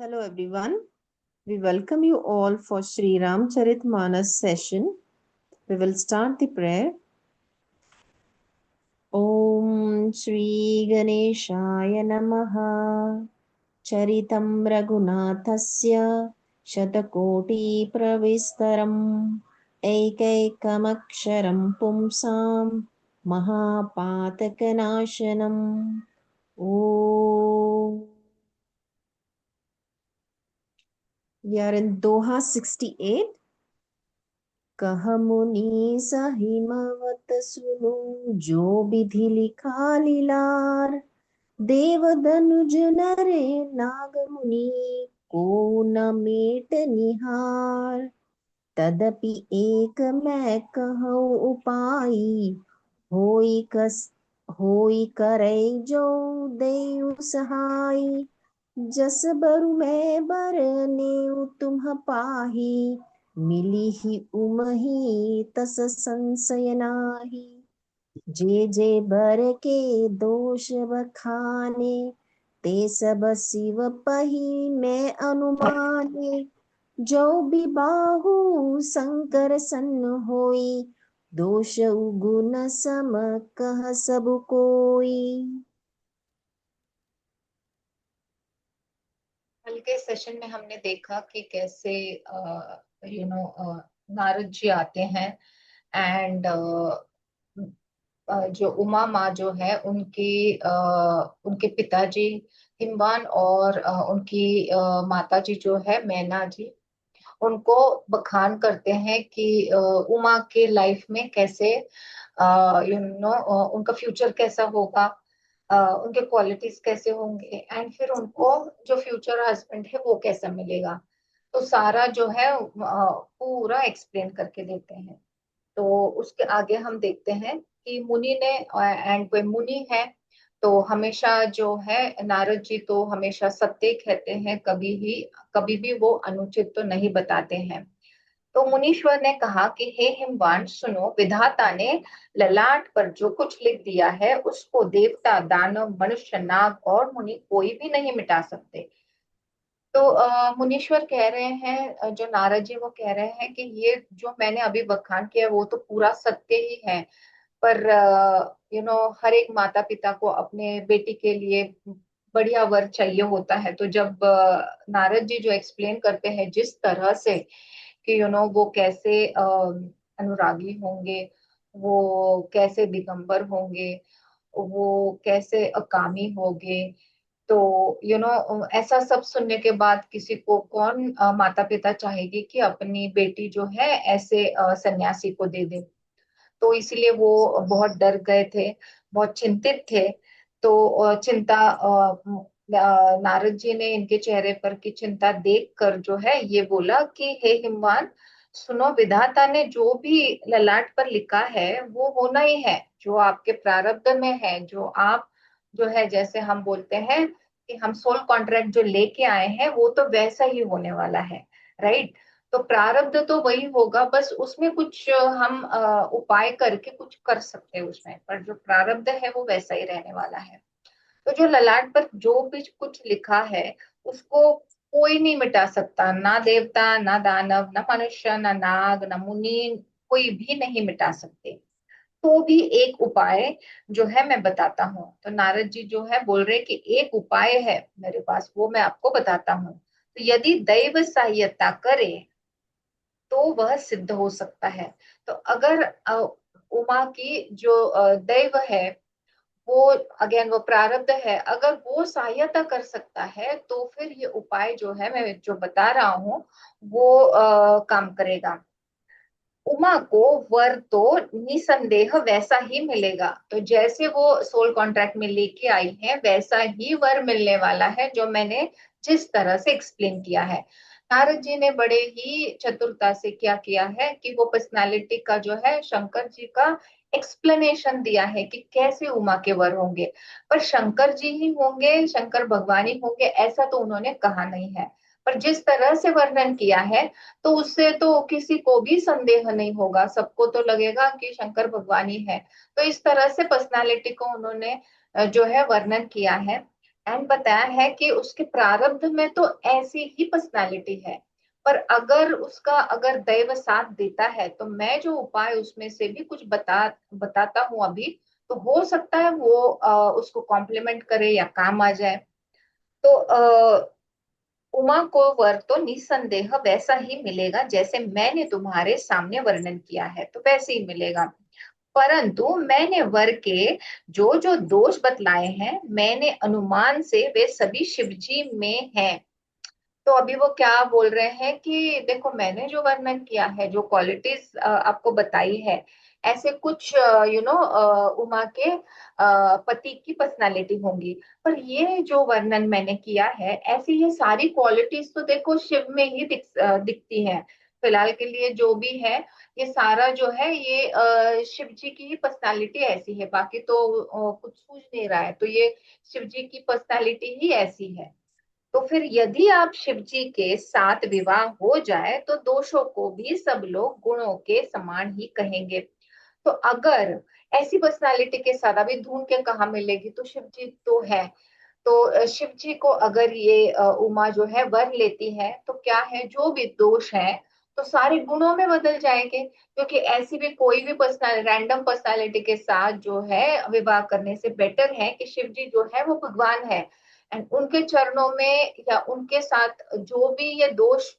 Hello everyone. We welcome you all for Sri Ram Charit Manas session. We will start the prayer. Om Shri Ganeshaya Namaha. Charitam Raghunathasya Shatakoti Pravistaram Ekaikamaksharam Pumsam Mahapatakanashanam. Om. We are in Doha 68. कह मुनि सहिमवत सुनो जो विधि लिखा लीलार देव दनुज नरे नाग मुनि को न met निहार तदपि एक मैं कहूँ उपाय होई करे जो देव सहाय जस बरु मैं बरने तुम पाही मिली ही उमही तस संशय नाही जे जे बर के दोष बखाने ते सब शिव पही मैं अनुमाने जो बिबाहु शंकर सन्न होई दोष गुण सम कह सब कोई। कल के सेशन में हमने देखा कि कैसे नारद जी आते हैं एंड जो उमा माँ जो है उनके पिताजी हिमवान और उनकी माता जी जो है मैना जी उनको बखान करते हैं कि उमा के लाइफ में कैसे उनका फ्यूचर कैसा होगा, उनके क्वालिटीज कैसे होंगे एंड फिर उनको जो फ्यूचर हस्बैंड है वो कैसा मिलेगा। तो सारा जो है पूरा एक्सप्लेन करके देते हैं। तो उसके आगे हम देखते हैं कि मुनि ने एंड कोई मुनि है तो हमेशा जो है नारद जी तो हमेशा सत्य कहते हैं, कभी भी वो अनुचित तो नहीं बताते हैं। तो मुनीश्वर ने कहा कि हे हिमवान सुनो, विधाता ने ललाट पर जो कुछ लिख दिया है उसको देवता दानव मनुष्य नाग और मुनि कोई भी नहीं मिटा सकते। तो मुनीश्वर कह रहे हैं, जो नारद जी वो कह रहे हैं कि ये जो मैंने अभी बखान किया वो तो पूरा सत्य ही है, पर हर एक माता पिता को अपने बेटी के लिए बढ़िया वर चाहिए होता है। तो जब नारद जी जो एक्सप्लेन करते हैं जिस तरह से कि वो कैसे अनुरागी होंगे, वो कैसे दिगंबर होंगे, वो कैसे अकामी होंगे, तो ऐसा सब सुनने के बाद किसी को कौन माता पिता चाहेगी कि अपनी बेटी जो है ऐसे सन्यासी को दे दे। तो इसीलिए वो बहुत डर गए थे, बहुत चिंतित थे। तो नारद जी ने इनके चेहरे पर की चिंता देख कर जो है ये बोला कि हे हिमवान सुनो, विधाता ने जो भी ललाट पर लिखा है वो होना ही है, जो आपके प्रारब्ध में है, जो आप जो है जैसे हम बोलते हैं कि हम सोल कॉन्ट्रैक्ट जो लेके आए हैं वो तो वैसा ही होने वाला है, राइट। तो प्रारब्ध तो वही होगा, बस उसमें कुछ हम उपाय करके कुछ कर सकते हैं उसमें, पर जो प्रारब्ध है वो वैसा ही रहने वाला है। तो जो ललाट पर जो भी कुछ लिखा है उसको कोई नहीं मिटा सकता, ना देवता ना दानव ना मनुष्य ना नाग ना मुनि, कोई भी नहीं मिटा सकते। तो भी एक उपाय जो है मैं बताता हूँ। तो नारद जी जो है बोल रहे कि एक उपाय है मेरे पास, वो मैं आपको बताता हूँ। तो यदि दैव सहायता करे तो वह सिद्ध हो सकता है। तो अगर उमा की जो दैव है, वो अगेन वो प्रारब्ध है, अगर वो सहायता कर सकता है तो फिर ये उपाय जो है मैं जो बता रहा हूँ वो काम करेगा। उमा को वर तो निसंदेह वैसा ही मिलेगा, तो जैसे वो सोल कॉन्ट्रैक्ट में लेके आई है वैसा ही वर मिलने वाला है जो मैंने जिस तरह से एक्सप्लेन किया है। नारद जी ने बड़े ही चतुरता से क्या किया है कि वो पर्सनालिटी का जो है शंकर जी का एक्सप्लेनेशन दिया है कि कैसे उमा के वर होंगे, पर शंकर जी ही होंगे, शंकर भगवान ही होंगे ऐसा तो उन्होंने कहा नहीं है। पर जिस तरह से वर्णन किया है तो उससे तो किसी को भी संदेह नहीं होगा, सबको तो लगेगा कि शंकर भगवान ही है। तो इस तरह से पर्सनालिटी को उन्होंने जो है वर्णन किया है। एंड बताया है कि उसके प्रारब्ध में तो ऐसी ही पर्सनालिटी है, पर अगर उसका अगर दैव साथ देता है तो मैं जो उपाय उसमें से भी कुछ बताता हूँ अभी, तो हो सकता है वो उसको कॉम्प्लीमेंट करे या काम आ जाए। तो उमा को वर तो निसंदेह वैसा ही मिलेगा जैसे मैंने तुम्हारे सामने वर्णन किया है, तो वैसे ही मिलेगा। परंतु मैंने वर के जो जो दोष बतलाए हैं, मैंने अनुमान से वे सभी शिवजी में हैं। तो अभी वो क्या बोल रहे हैं कि देखो मैंने जो वर्णन किया है, जो क्वालिटीज आपको बताई है, ऐसे कुछ उमा के पति की पर्सनालिटी होंगी। पर ये जो वर्णन मैंने किया है, ऐसी ये सारी क्वालिटीज तो देखो शिव में ही दिखती है। फिलहाल के लिए जो भी है, ये सारा जो है ये शिव जी की ही पर्सनालिटी ऐसी है, बाकी तो कुछ सूझ नहीं रहा है, तो ये शिव जी की पर्सनालिटी ही ऐसी है। तो फिर यदि आप शिव जी के साथ विवाह हो जाए तो दोषों को भी सब लोग गुणों के समान ही कहेंगे। तो अगर ऐसी पर्सनालिटी के साथ अभी ढूंढ के कहाँ मिलेगी, तो शिव जी तो है। तो शिव जी को अगर ये उमा जो है वर लेती है, तो क्या है जो भी दोष है तो सारे गुणों में बदल जाएंगे, क्योंकि ऐसी भी कोई भी पर्सनल रैंडम पर्सनालिटी के साथ जो है विवाह करने से बेटर है कि शिव जी जो है वो भगवान है, एंड उनके चरणों में या उनके साथ जो भी ये दोष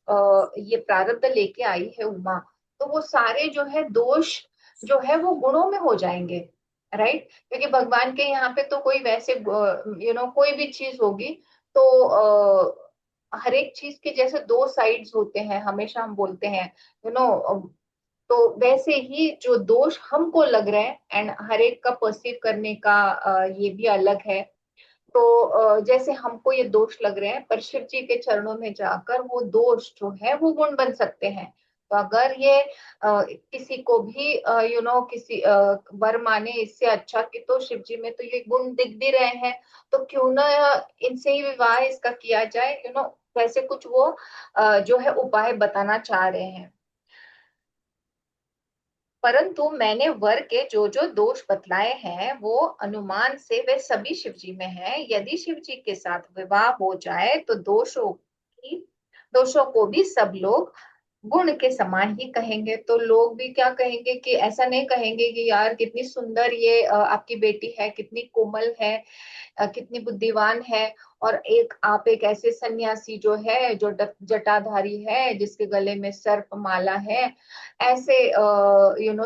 ये प्रारब्ध लेके आई है उमा, तो वो सारे जो है दोष जो है वो गुणों में हो जाएंगे। राइट, क्योंकि भगवान के यहाँ पे तो कोई वैसे कोई भी चीज होगी तो हर एक चीज के जैसे दो साइड्स होते हैं, हमेशा हम बोलते हैं यू नो तो वैसे ही जो दोष हमको लग रहे हैं एंड हर एक का परसीव करने का ये भी अलग है। तो जैसे हमको ये दोष लग रहे हैं, पर शिव जी के चरणों में जाकर वो दोष जो है वो गुण बन सकते हैं। तो अगर ये किसी को भी किसी वर माने इससे अच्छा कि तो शिव जी में तो ये गुण दिख भी रहे हैं, तो क्यों ना इनसे ही विवाह इसका किया जाए, वैसे कुछ वो जो है उपाय बताना चाह रहे हैं। परंतु मैंने वर के जो जो दोष बतलाए हैं, वो अनुमान से वे सभी शिव जी में हैं। यदि शिव जी के साथ विवाह हो जाए तो दोषों को भी सब लोग गुण के समान ही कहेंगे। तो लोग भी क्या कहेंगे कि ऐसा नहीं कहेंगे कि यार कितनी सुंदर ये आपकी बेटी है, कितनी कोमल है, कितनी बुद्धिमान है, और आप एक ऐसे सन्यासी जो है जो जटाधारी है, जिसके गले में सर्प माला है, ऐसे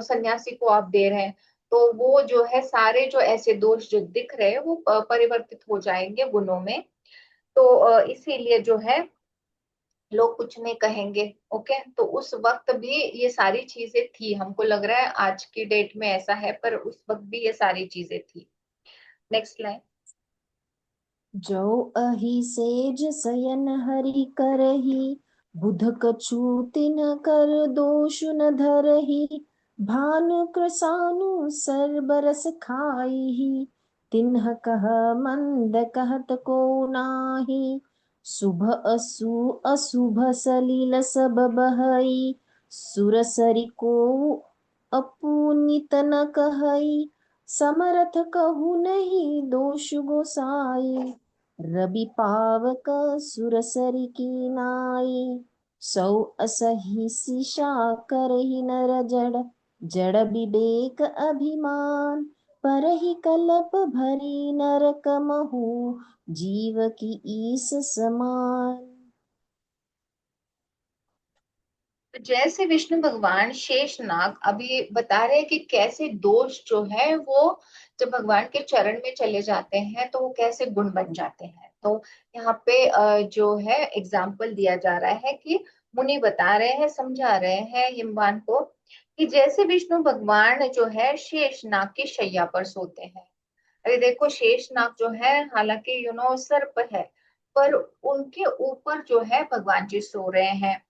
सन्यासी को आप दे रहे हैं। तो वो जो है सारे जो ऐसे दोष जो दिख रहे हैं वो परिवर्तित हो जाएंगे गुणों में। तो इसीलिए जो है लोग कुछ नहीं कहेंगे। ओके, तो उस वक्त भी ये सारी चीजें थी, हमको लग रहा है आज की डेट में ऐसा है, पर उस वक्त भी ये सारी चीजें थी। Next line. जो अहि सेज सयन हरि करही, बुध कछु तिन कर दोष न धरही। भान क्रसानु सरबरस खाई, तिन्ह कह मंद कहत को नाही। शुभ अशुभ सलिल सब बहई, सुरसरि को अपुनित न कहई। समरथ कहु नहीं दोष गोसाई, रवि पावक सुरसरि की नाई। सौ असहि सिषा करहि नर जड़, जड़ विवेक अभिमान। परहि कलप भरी नरक महु, जीव की ईस समान। तो जैसे विष्णु भगवान शेषनाग अभी बता रहे हैं कि कैसे दोष जो है वो जब भगवान के चरण में चले जाते हैं तो वो कैसे गुण बन जाते हैं। तो यहाँ पे जो है एग्जाम्पल दिया जा रहा है कि मुनि बता रहे हैं, समझा रहे हैं हिमवान को कि जैसे विष्णु भगवान जो है शेषनाग की शैया पर सोते हैं। अरे देखो शेषनाग जो है हालांकि सर्प है, पर उनके ऊपर जो है भगवान जी सो रहे हैं,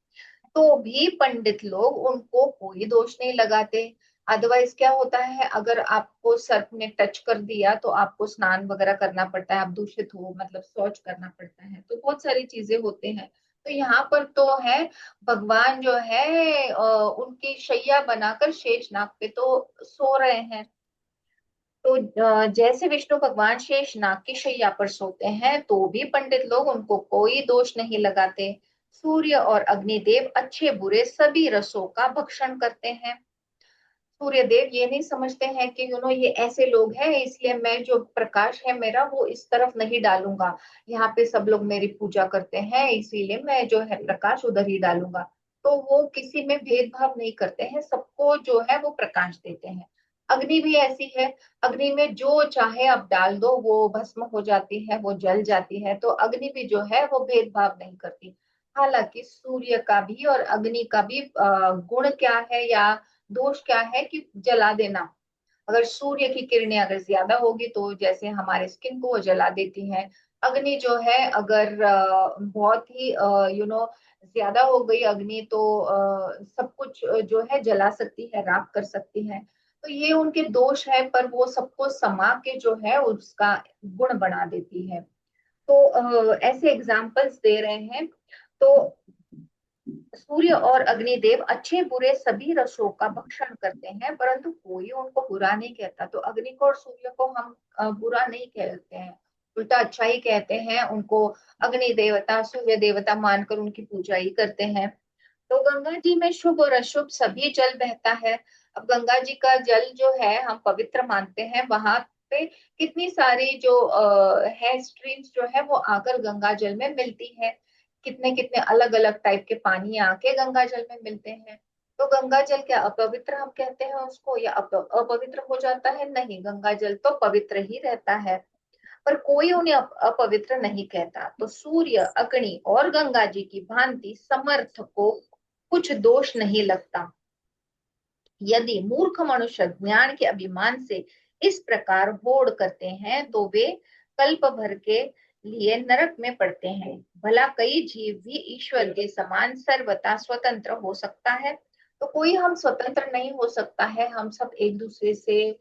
तो भी पंडित लोग उनको कोई दोष नहीं लगाते। अदरवाइज क्या होता है, अगर आपको सर्प ने टच कर दिया तो आपको स्नान वगैरह करना पड़ता है, आप दूषित हो मतलब शौच करना पड़ता है, तो बहुत सारी चीजें होते हैं। तो यहाँ पर तो है भगवान जो है उनकी शैया बनाकर शेषनाग पे तो सो रहे हैं। तो जैसे विष्णु भगवान शेष नाग की शैया पर सोते हैं, तो भी पंडित लोग उनको कोई दोष नहीं लगाते। सूर्य और अग्निदेव अच्छे बुरे सभी रसों का भक्षण करते हैं। सूर्य देव ये नहीं समझते हैं कि ये ऐसे लोग हैं, इसलिए मैं जो प्रकाश है मेरा वो इस तरफ नहीं डालूंगा। यहाँ पे सब लोग मेरी पूजा करते हैं, इसीलिए मैं जो है प्रकाश उधर ही डालूंगा। तो वो किसी में भेदभाव नहीं करते हैं, सबको जो है वो प्रकाश देते हैं। अग्नि भी ऐसी है। अग्नि में जो चाहे आप डाल दो, वो भस्म हो जाती है, वो जल जाती है। तो अग्नि भी जो है वो भेदभाव नहीं करती। हालांकि सूर्य का भी और अग्नि का भी गुण क्या है या दोष क्या है कि जला देना। अगर सूर्य की किरणें अगर ज्यादा होगी तो जैसे हमारे स्किन को वो जला देती हैं। अग्नि जो है अगर बहुत ही ज्यादा हो गई अग्नि, तो सब कुछ जो है जला सकती है, राख कर सकती है। तो ये उनके दोष है, पर वो सबको समा के जो है उसका गुण बना देती है। तो ऐसे एग्जाम्पल्स दे रहे हैं। तो सूर्य और अग्निदेव अच्छे बुरे सभी रसों का भक्षण करते हैं, परंतु कोई उनको बुरा नहीं कहता। तो अग्नि को और सूर्य को हम बुरा नहीं कहते हैं, उल्टा अच्छा ही कहते हैं उनको। अग्नि देवता सूर्य देवता मानकर उनकी पूजा ही करते हैं। तो गंगा जी में शुभ और अशुभ सभी जल बहता है। अब गंगा जी का जल जो है हम पवित्र मानते हैं, वहां पे कितनी सारी जो है स्ट्रीम्स जो है वो आकर गंगा जल में मिलती है। कितने कितने अलग अलग टाइप के पानी आके गंगा जल में मिलते हैं। तो गंगा जल क्या अपवित्र हम कहते हैं उसको, या अपवित्र हो जाता है? नहीं, गंगा जल तो पवित्र ही रहता है। पर कोई उन्हें अपवित्र नहीं कहता। तो सूर्य अग्नि और गंगा जी की भांति समर्थ को कुछ दोष नहीं लगता। यदि मूर्ख मनुष्य ज्ञान के अभिमान से इस प्रकार होड़ करते हैं, तो वे कल्प भर के लिए नरक में पड़ते हैं। भला कई जीव भी ईश्वर के समान सर्वथा स्वतंत्र हो सकता है? तो कोई हम स्वतंत्र नहीं हो सकता है, हम सब एक दूसरे से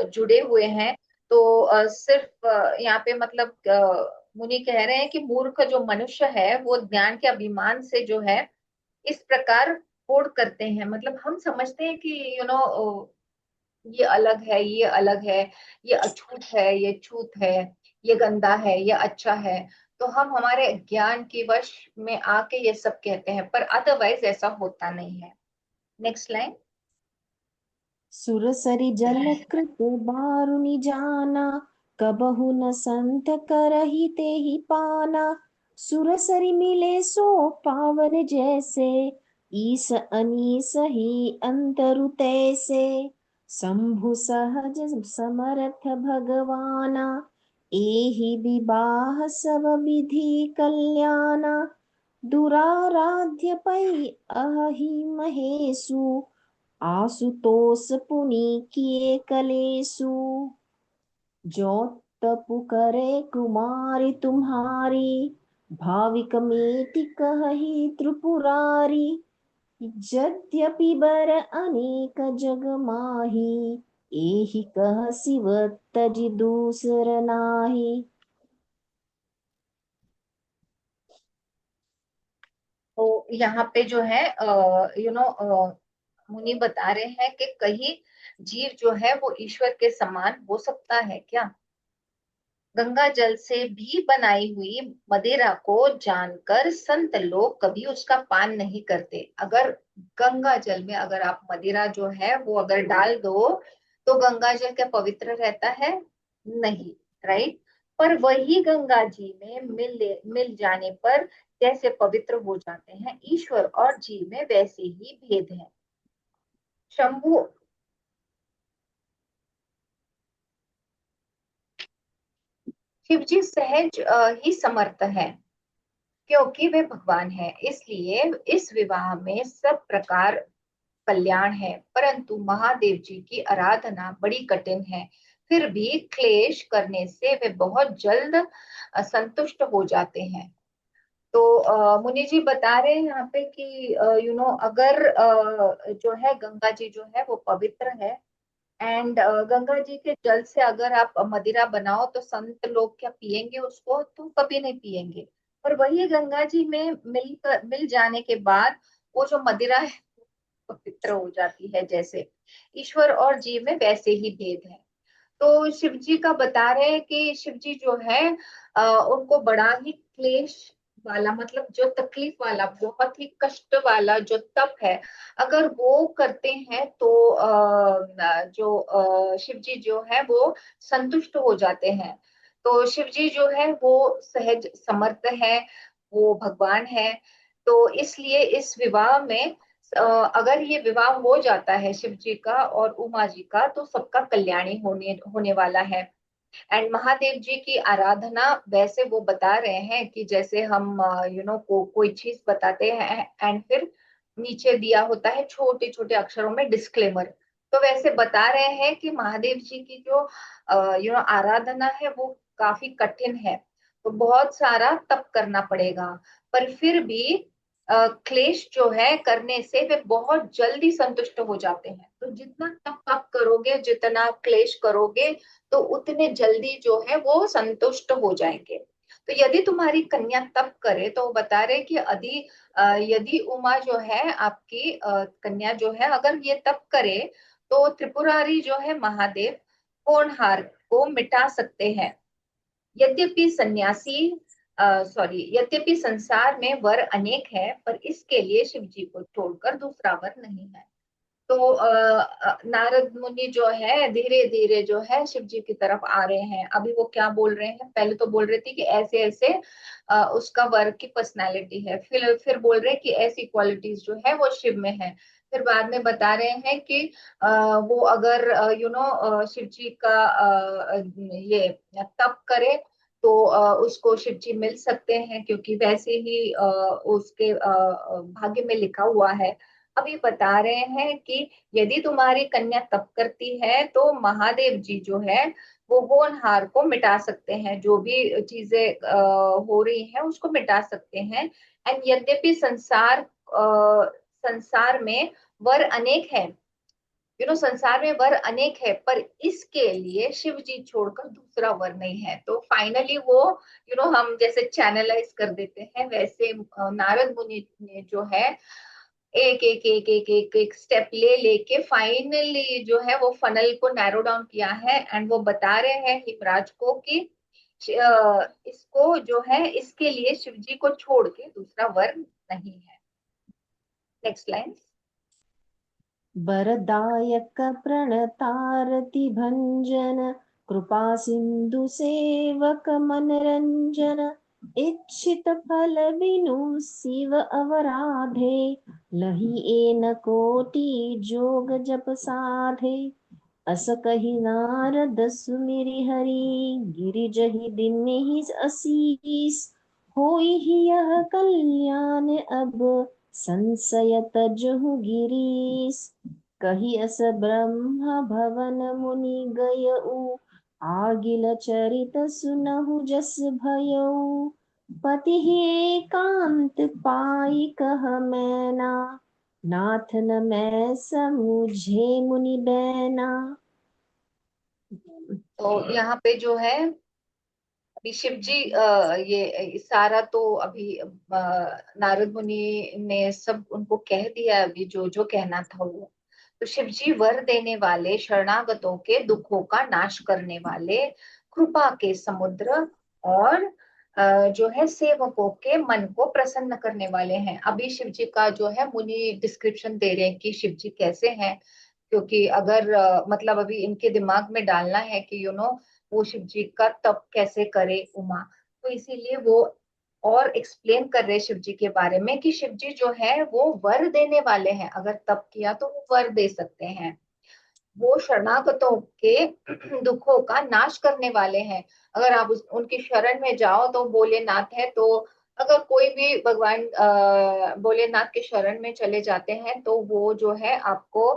जुड़े हुए हैं। तो सिर्फ यहाँ पे मतलब मुनि कह रहे हैं कि मूर्ख जो मनुष्य है वो ज्ञान के अभिमान से जो है इस प्रकार होड़ करते हैं। मतलब हम समझते हैं कि ये अलग है, ये अलग है, ये अछूत है, ये छूत है, ये गंदा है, ये अच्छा है। तो हम हमारे ज्ञान की वश में आके ये सब कहते हैं, पर अदरवाइज ऐसा होता नहीं है। Next line. सुरसरि जल कृत बारुनि जाना, कबहु न संत करहि तेहि पाना। सुरसरि मिले सो पावन जैसे, ईस अनीस ही अंतरु तैसे। शंभु सहज समर्थ भगवाना, एहि विवाह सब विधि कल्याणा। दुराराध्य पै अहि महेशु, आशुतोष पुनि किए कलेसु। जो तपु करे कुमारी तुम्हारी, भाविक मेटि कहहि त्रिपुरारी। यद्यपि बर अनेक जग माही, एहि कह शिव तजि दूसर नाही। तो यहाँ पे जो है मुनि बता रहे हैं कि कहीं जीव जो है वो ईश्वर के समान हो सकता है क्या? गंगा जल से भी बनाई हुई मदिरा को जानकर संत लोग कभी उसका पान नहीं करते। अगर गंगा जल में अगर आप मदिरा जो है वो अगर डाल दो, तो गंगा जल क्या पवित्र रहता है? नहीं। राइट। पर वही गंगा जी में मिल जाने पर जैसे पवित्र हो जाते हैं, ईश्वर और जीव में वैसे ही भेद है। शंभु शिव जी सहज ही समर्थ है, क्योंकि वे भगवान है, इसलिए इस विवाह में सब प्रकार कल्याण है। परंतु महादेव जी की आराधना बड़ी कठिन है। फिर भी क्लेश करने से वे बहुत जल्द संतुष्ट हो जाते हैं। तो मुनि जी बता रहे हैं यहाँ पे कि अगर जो है गंगा जी जो है वो पवित्र है, एंड गंगा जी के जल से अगर आप मदिरा बनाओ तो संत लोग क्या पिएंगे उसको? तो कभी नहीं पिएंगे। और वही गंगा जी में मिल जाने के बाद वो जो मदिरा है पवित्र हो जाती है। जैसे ईश्वर और जीव में वैसे ही भेद है। तो शिव जी का बता रहे हैं कि शिव जी जो है उनको बड़ा ही क्लेश वाला, मतलब जो तकलीफ वाला, बहुत ही कष्ट वाला जो तप है, अगर वो करते हैं तो जो शिव जी जो है वो संतुष्ट हो जाते हैं। तो शिव जी जो है वो सहज समर्थ है, वो भगवान है। तो इसलिए इस विवाह में अगर ये विवाह हो जाता है शिव जी का और उमा जी का, तो सबका कल्याणी होने होने वाला है। एंड महादेव जी की आराधना, वैसे वो बता रहे हैं कि जैसे हम कोई चीज बताते हैं एंड फिर नीचे दिया होता है छोटे छोटे अक्षरों में डिस्क्लेमर, तो वैसे बता रहे हैं कि महादेव जी की जो आराधना है वो काफी कठिन है। तो बहुत सारा तप करना पड़ेगा, पर फिर भी क्लेश जो है करने से वे बहुत जल्दी संतुष्ट हो जाते हैं। तो जितना तप आप करोगे, जितना क्लेश करोगे, तो उतने जल्दी जो है वो संतुष्ट हो जाएंगे। तो यदि तुम्हारी कन्या तप करे, तो वो बता रहे कि यदि उमा जो है आपकी कन्या जो है, अगर ये तप करे, तो त्रिपुरारी जो है महादेव होनहार को मिटा सकते हैं। यद्यपि सन्यासी सॉरी यद्यपि संसार में वर अनेक है, पर इसके लिए शिव जी को छोड़कर दूसरा वर नहीं है। तो नारद मुनि जो है धीरे धीरे जो है शिव जी की तरफ आ रहे हैं। अभी वो क्या बोल रहे हैं, पहले तो बोल रहे थे कि ऐसे ऐसे उसका वर्ग की पर्सनालिटी है, फिर बोल रहे हैं कि ऐसी क्वालिटीज जो है वो शिव में है। फिर बाद में बता रहे हैं कि वो अगर शिव जी का ये तप करे, तो उसको शिव जी मिल सकते हैं, क्योंकि वैसे ही उसके भाग्य में लिखा हुआ है। अभी बता रहे हैं कि यदि तुम्हारी कन्या तप करती है, तो महादेव जी जो है वो होनहार को मिटा सकते हैं, जो भी चीजें हो रही हैं उसको मिटा सकते हैं। एंड यद्यपि संसार में वर अनेक है, संसार में वर अनेक है, पर इसके लिए शिव जी छोड़कर दूसरा वर नहीं है। तो फाइनली वो हम जैसे चैनलाइज कर देते हैं, वैसे नारद मुनि ने जो है एक एक एक एक एक एक स्टेप ले लेके फाइनली जो है वो फनल को नैरो डाउन किया है। एंड वो बता रहे हैं हिमराज को कि इसको जो है इसके लिए शिव जी को छोड़ के दूसरा वर नहीं है। Next line. वरदायक प्रणतारति भंजन कृपा सिंधु सेवक मनरंजन इच्छित फल बिनु शिव अवराधे लही एन कोटि जोग जप साधे अस कही नारद सुमिरि हरि गिरिजहि दिन्हि असीस होई ही यह कल्याण अब संशय तजहु गिरीश कही अस ब्रह्म भवन मुनि गयऊ आगिल चरित सुनहु जस भयऊ पति एकांत पाई कह मैना नाथ न मैं समझे मुनि बैना। तो यहाँ पे जो है अभी शिव जी ये सारा तो अभी नारद मुनि ने सब उनको कह दिया, अभी जो जो कहना था वो। तो शिव जी वर देने वाले, शरणागतों के दुखों का नाश करने वाले, कृपा के समुद्र, और जो है सेवकों के मन को प्रसन्न करने वाले हैं। अभी शिव जी का जो है मुनि डिस्क्रिप्शन दे रहे हैं कि शिव जी कैसे हैं, क्योंकि अगर मतलब अभी इनके दिमाग में डालना है कि वो शिव जी का तप कैसे करे उमा, तो इसीलिए वो और एक्सप्लेन कर रहे शिव जी के बारे में कि शिव जी जो है वो वर देने वाले हैं, अगर तप किया तो वो वर दे सकते हैं। वो शरणागतों के दुखों का नाश करने वाले हैं। अगर आप उनकी शरण में जाओ तो भोलेनाथ है, तो अगर कोई भी भगवान भोलेनाथ के शरण में चले जाते हैं, तो वो जो है आपको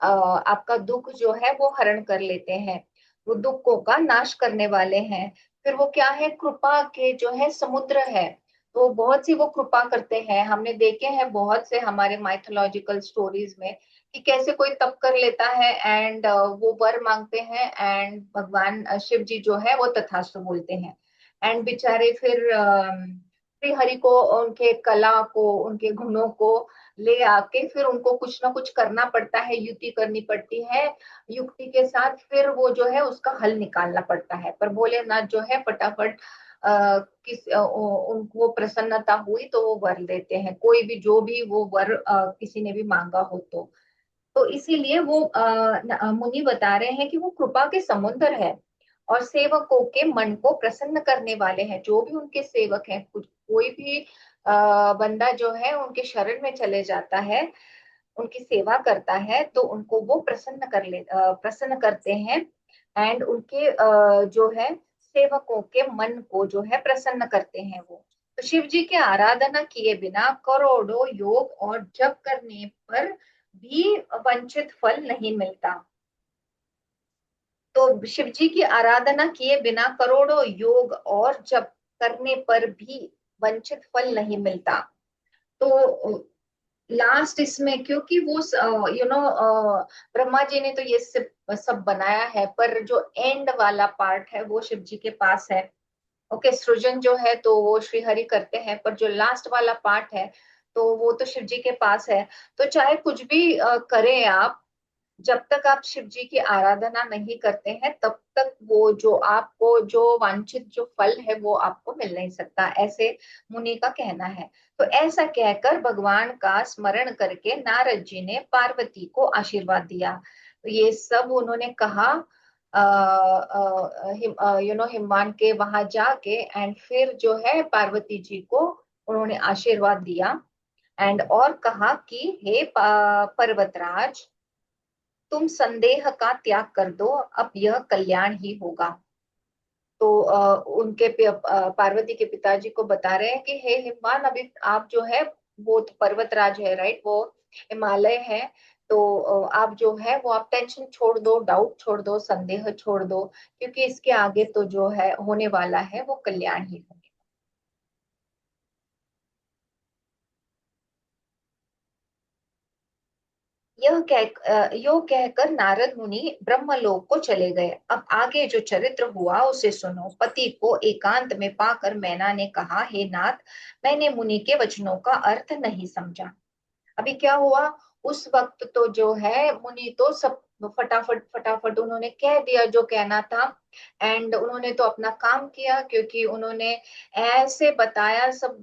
आपका दुख जो है वो हरण कर लेते हैं, वो दुखों का नाश करने वाले हैं। फिर वो क्या है, कृपा के जो है समुद्र है, तो बहुत सी वो कृपा करते हैं। हमने देखे हैं बहुत से हमारे माइथोलॉजिकल स्टोरीज में कि कैसे कोई तप कर लेता है एंड वो वर मांगते हैं, एंड भगवान शिव जी जो है वो तथास्तु बोलते हैं। एंड बेचारे फिर श्री हरि को उनके कला को, उनके गुणों को ले आके फिर उनको कुछ ना कुछ करना पड़ता है, युक्ति करनी पड़ती है, युक्ति के साथ फिर वो जो है उसका हल निकालना पड़ता है। पर भोलेनाथ जो है फटाफट उनको प्रसन्नता हुई तो वो वर देते हैं, कोई भी जो भी वो वर किसी ने भी मांगा हो तो इसीलिए वो मुनि बता रहे हैं कि वो कृपा के समुद्र है और सेवकों के मन को प्रसन्न करने वाले हैं। जो भी उनके सेवक हैं, कुछ कोई भी बंदा जो है उनके शरण में चले जाता है, उनकी सेवा करता है तो उनको वो प्रसन्न करते हैं। एंड उनके जो है सेवकों के मन को जो है प्रसन्न करते हैं वो। तो शिव जी की आराधना किए बिना करोड़ों योग और जप करने पर भी वंचित फल नहीं मिलता। तो शिव जी की आराधना किए बिना करोड़ों योग और जप करने पर भी वंचित फल नहीं मिलता। तो लास्ट इसमें क्योंकि वो ब्रह्मा जी ने तो ये सब सब बनाया है, पर जो एंड वाला पार्ट है वो शिव जी के पास है। ओके, सृजन जो है तो वो श्री हरि करते हैं, पर जो लास्ट वाला पार्ट है तो वो तो शिव जी के पास है। तो चाहे कुछ भी करें आप, जब तक आप शिव जी की आराधना नहीं करते हैं तब तक वो जो आपको जो वांछित जो फल है वो आपको मिल नहीं सकता, ऐसे मुनि का कहना है। तो ऐसा कहकर भगवान का स्मरण करके नारद जी ने पार्वती को आशीर्वाद दिया। तो ये सब उन्होंने कहा हिमवान के वहां जाके, एंड फिर जो है पार्वती जी को उन्होंने आशीर्वाद दिया। एंड और कहा कि हे पर्वतराज, तुम संदेह का त्याग कर दो, अब यह कल्याण ही होगा। तो पार्वती के पिताजी को बता रहे हैं कि हे हिमवान, अभी आप जो है वो तो पर्वतराज है राइट, वो हिमालय है। तो आप जो है वो आप टेंशन छोड़ दो, डाउट छोड़ दो, संदेह छोड़ दो, क्योंकि इसके आगे तो जो है होने वाला है वो कल्याण ही होगा। यो कहकर नारद मुनि ब्रह्मलोक को चले गए। अब आगे जो चरित्र हुआ उसे सुनो। पति को एकांत में पाकर मैना ने कहा, हे नाथ, मैंने मुनि के वचनों का अर्थ नहीं समझा। अभी क्या हुआ, उस वक्त तो जो है मुनि तो सब फटाफट फटाफट उन्होंने कह दिया जो कहना था। एंड उन्होंने तो अपना काम किया, क्योंकि उन्होंने ऐसे बताया सब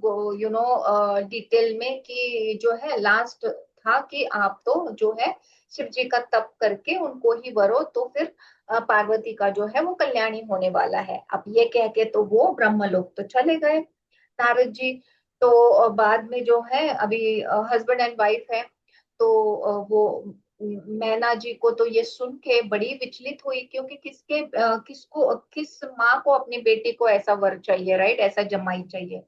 डिटेल में कि जो है लास्ट था कि आप तो जो है शिव जी का तप करके उनको ही वरो तो फिर पार्वती का जो है वो कल्याणी होने वाला है। अब ये कह के तो वो ब्रह्मलोक तो चले गए नारद जी। तो बाद में जो है अभी हस्बैंड एंड वाइफ है, तो वो मैना जी को तो ये सुन के बड़ी विचलित हुई, क्योंकि किस माँ को अपनी बेटी को ऐसा वर चाहिए राइट, ऐसा जमाई चाहिए।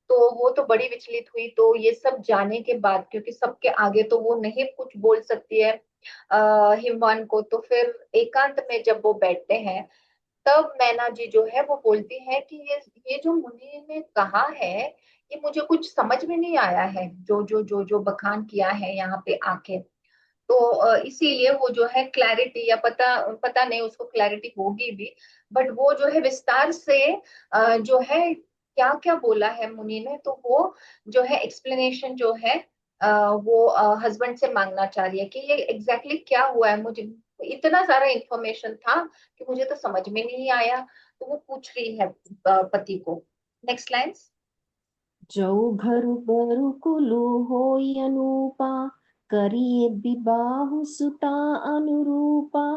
तो वो तो बड़ी विचलित हुई। तो ये सब जाने के बाद, क्योंकि सबके आगे तो वो नहीं कुछ बोल सकती है हिमवान को, तो फिर एकांत में जब वो बैठते हैं तब मैना जी जो है वो बोलती है कि ये जो मुनि ने कहा है ये मुझे कुछ समझ में नहीं आया है, जो बखान किया है यहाँ पे आके। तो इसीलिए वो जो है क्लैरिटी, या पता पता नहीं उसको क्लैरिटी होगी भी, बट वो जो है विस्तार से जो है क्या क्या बोला है मुनि ने, तो वो जो है एक्सप्लेनेशन जो है वो हस्बैंड से मांगना चाह रही है कि ये एग्जैक्टली exactly क्या हुआ है। मुझे इतना सारा इंफॉर्मेशन था कि मुझे तो समझ में नहीं आया, तो वो पूछ रही है पति को। Next lines. जो घरु बरु कुलु होई अनूपा, करिए विबाहु सुता अनुरूपा,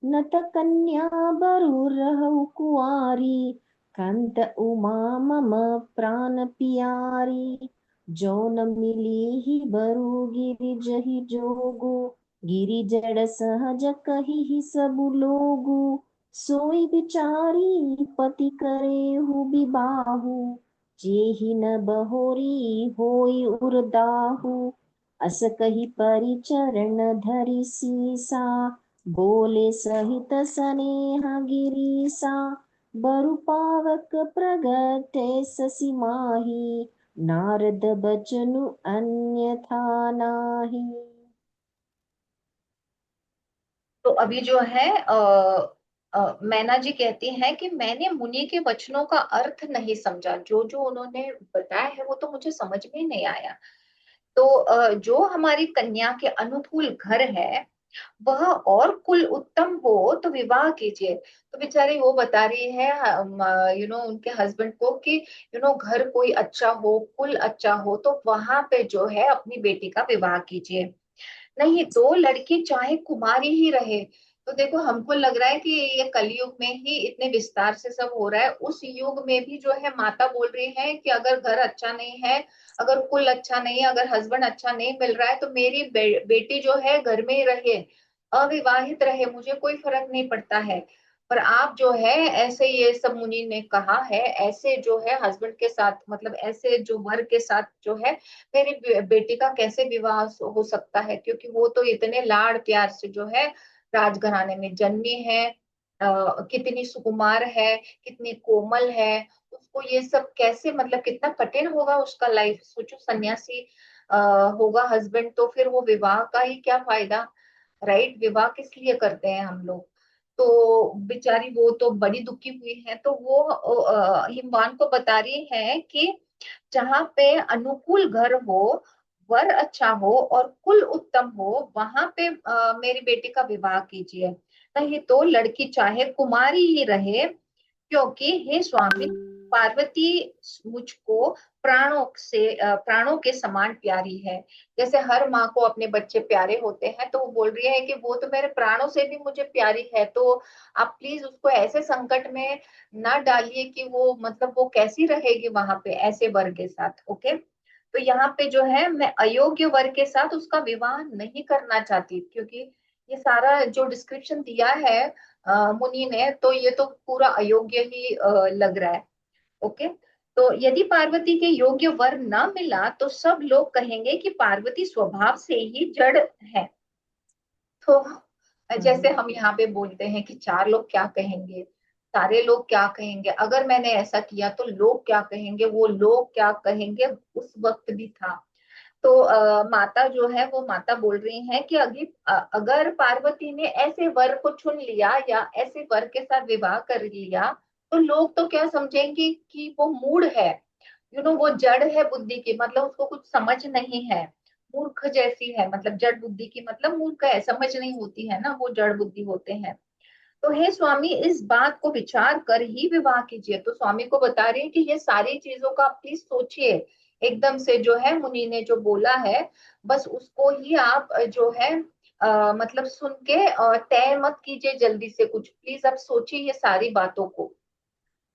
नत कन्या बरु रहु कुआरी, कंत उमा मम प्राण पियारी। जो न मिली ही बरु गिरि जहि जोगु, गिरि जड़ सहज कही ही सब लोगु, सोई बिचारी पति करे हु विबाहु, जेहि न बहोरी होई उरदाहु। अस कही परिचरण धरि सीसा, बोले सहित सनेह गिरीसा। बरु पावक प्रगटे ससी माही, नारद बचनु अन्यथा नाही। तो अभी जो है मैना जी कहती हैं कि मैंने मुनि के वचनों का अर्थ नहीं समझा, जो जो उन्होंने बताया है वो तो मुझे समझ में नहीं आया। तो जो हमारी कन्या के अनुकूल घर है वह और कुल उत्तम हो तो विवाह कीजिए। तो बेचारी वो बता रही है उनके हस्बैंड को कि घर कोई अच्छा हो, कुल अच्छा हो, तो वहां पे जो है अपनी बेटी का विवाह कीजिए। नहीं तो लड़की चाहे कुमारी ही रहे। तो देखो हमको लग रहा है कि ये कलयुग में ही इतने विस्तार से सब हो रहा है, उस युग में भी जो है माता बोल रही है कि अगर घर अच्छा नहीं है, अगर कुल अच्छा नहीं है, अगर हस्बैंड अच्छा नहीं मिल रहा है, तो मेरी बेटी जो है घर में ही रहे, अविवाहित रहे, मुझे कोई फर्क नहीं पड़ता है। पर आप जो है ऐसे, ये सब मुनि ने कहा है, ऐसे जो है हस्बैंड के साथ, मतलब ऐसे जो वर के साथ जो है मेरी बेटी का कैसे विवाह हो सकता है, क्योंकि वो तो इतने लाड़ प्यार से जो है राजघराने में जन्मी है, कितनी सुकुमार है, कितनी कोमल है, उसको ये सब कैसे, मतलब कितना कठिन होगा उसका लाइफ। सोचो सन्यासी होगा हस्बैंड, तो फिर वो विवाह का ही क्या फायदा, राइट? विवाह किस लिए करते हैं हम लोग? तो बेचारी वो तो बड़ी दुखी हुई है, तो वो हिमवान को बता रही है कि जहाँ पे अनुकूल घर हो, वर अच्छा हो और कुल उत्तम हो, वहां पे मेरी बेटी का विवाह कीजिए। नहीं तो लड़की चाहे कुमारी ही रहे, क्योंकि हे स्वामी, पार्वती मुझको प्राणों के समान प्यारी है। जैसे हर माँ को अपने बच्चे प्यारे होते हैं, तो वो बोल रही है कि वो तो मेरे प्राणों से भी मुझे प्यारी है, तो आप प्लीज उसको ऐसे संकट में ना डालिए कि वो, मतलब वो कैसी रहेगी वहां पे ऐसे वर के साथ। ओके, तो यहाँ पे जो है मैं अयोग्य वर के साथ उसका विवाह नहीं करना चाहती, क्योंकि ये सारा जो डिस्क्रिप्शन दिया है मुनि ने, तो ये तो पूरा अयोग्य ही लग रहा है। ओके, तो यदि पार्वती के योग्य वर न मिला तो सब लोग कहेंगे कि पार्वती स्वभाव से ही जड़ है। तो जैसे हम्म, हम यहाँ पे बोलते हैं कि चार लोग क्या कहेंगे, सारे लोग क्या कहेंगे, अगर मैंने ऐसा किया तो लोग क्या कहेंगे, वो लोग क्या कहेंगे उस वक्त भी था। तो माता जो है वो माता बोल रही है कि अगर पार्वती ने ऐसे वर को चुन लिया या ऐसे वर के साथ विवाह कर लिया, तो लोग तो क्या समझेंगे कि वो मूढ़ है, वो जड़ है बुद्धि की, मतलब उसको कुछ समझ नहीं है, मूर्ख जैसी है, मतलब जड़ बुद्धि की मतलब मूर्ख है, समझ नहीं होती है ना, वो जड़ बुद्धि होते हैं। तो हे स्वामी, इस बात को विचार कर ही विवाह कीजिए। तो स्वामी को बता रही है कि ये सारी चीजों का आप प्लीज सोचिए, एकदम से जो है मुनि ने जो बोला है बस उसको ही आप जो है मतलब सुन के तय मत कीजिए जल्दी से कुछ, प्लीज आप सोचिए ये सारी बातों को।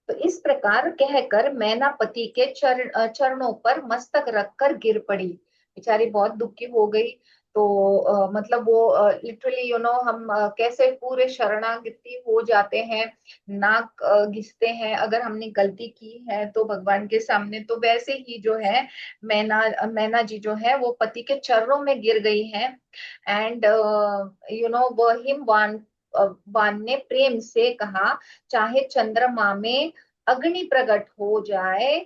तो इस प्रकार कहकर मैना पति के चरणों पर मस्तक रखकर गिर पड़ी। बेचारी बहुत दुखी हो गई। तो मतलब वो लिटरली हम कैसे पूरे शरणागति हो जाते हैं, नाक घिसते हैं अगर हमने गलती की है तो भगवान के सामने, तो वैसे ही जो है मैना मैना जी जो है वो पति के चरणों में गिर गई है। एंड वो हिमवान वान ने प्रेम से कहा, चाहे चंद्रमा में अग्नि प्रकट हो जाए,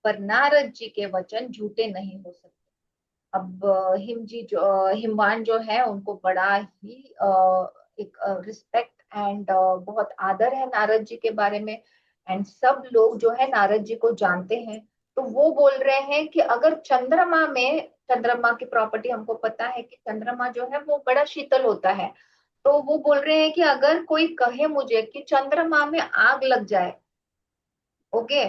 पर नारद जी के वचन झूठे नहीं हो सकते। अब हिमवान जो है उनको बड़ा ही एक रिस्पेक्ट एंड बहुत आदर है नारद जी के बारे में, एंड सब लोग जो है नारद जी को जानते हैं। तो वो बोल रहे हैं कि अगर चंद्रमा में, चंद्रमा की प्रॉपर्टी हमको पता है कि चंद्रमा जो है वो बड़ा शीतल होता है, तो वो बोल रहे हैं कि अगर कोई कहे मुझे कि चंद्रमा में आग लग जाए, ओके,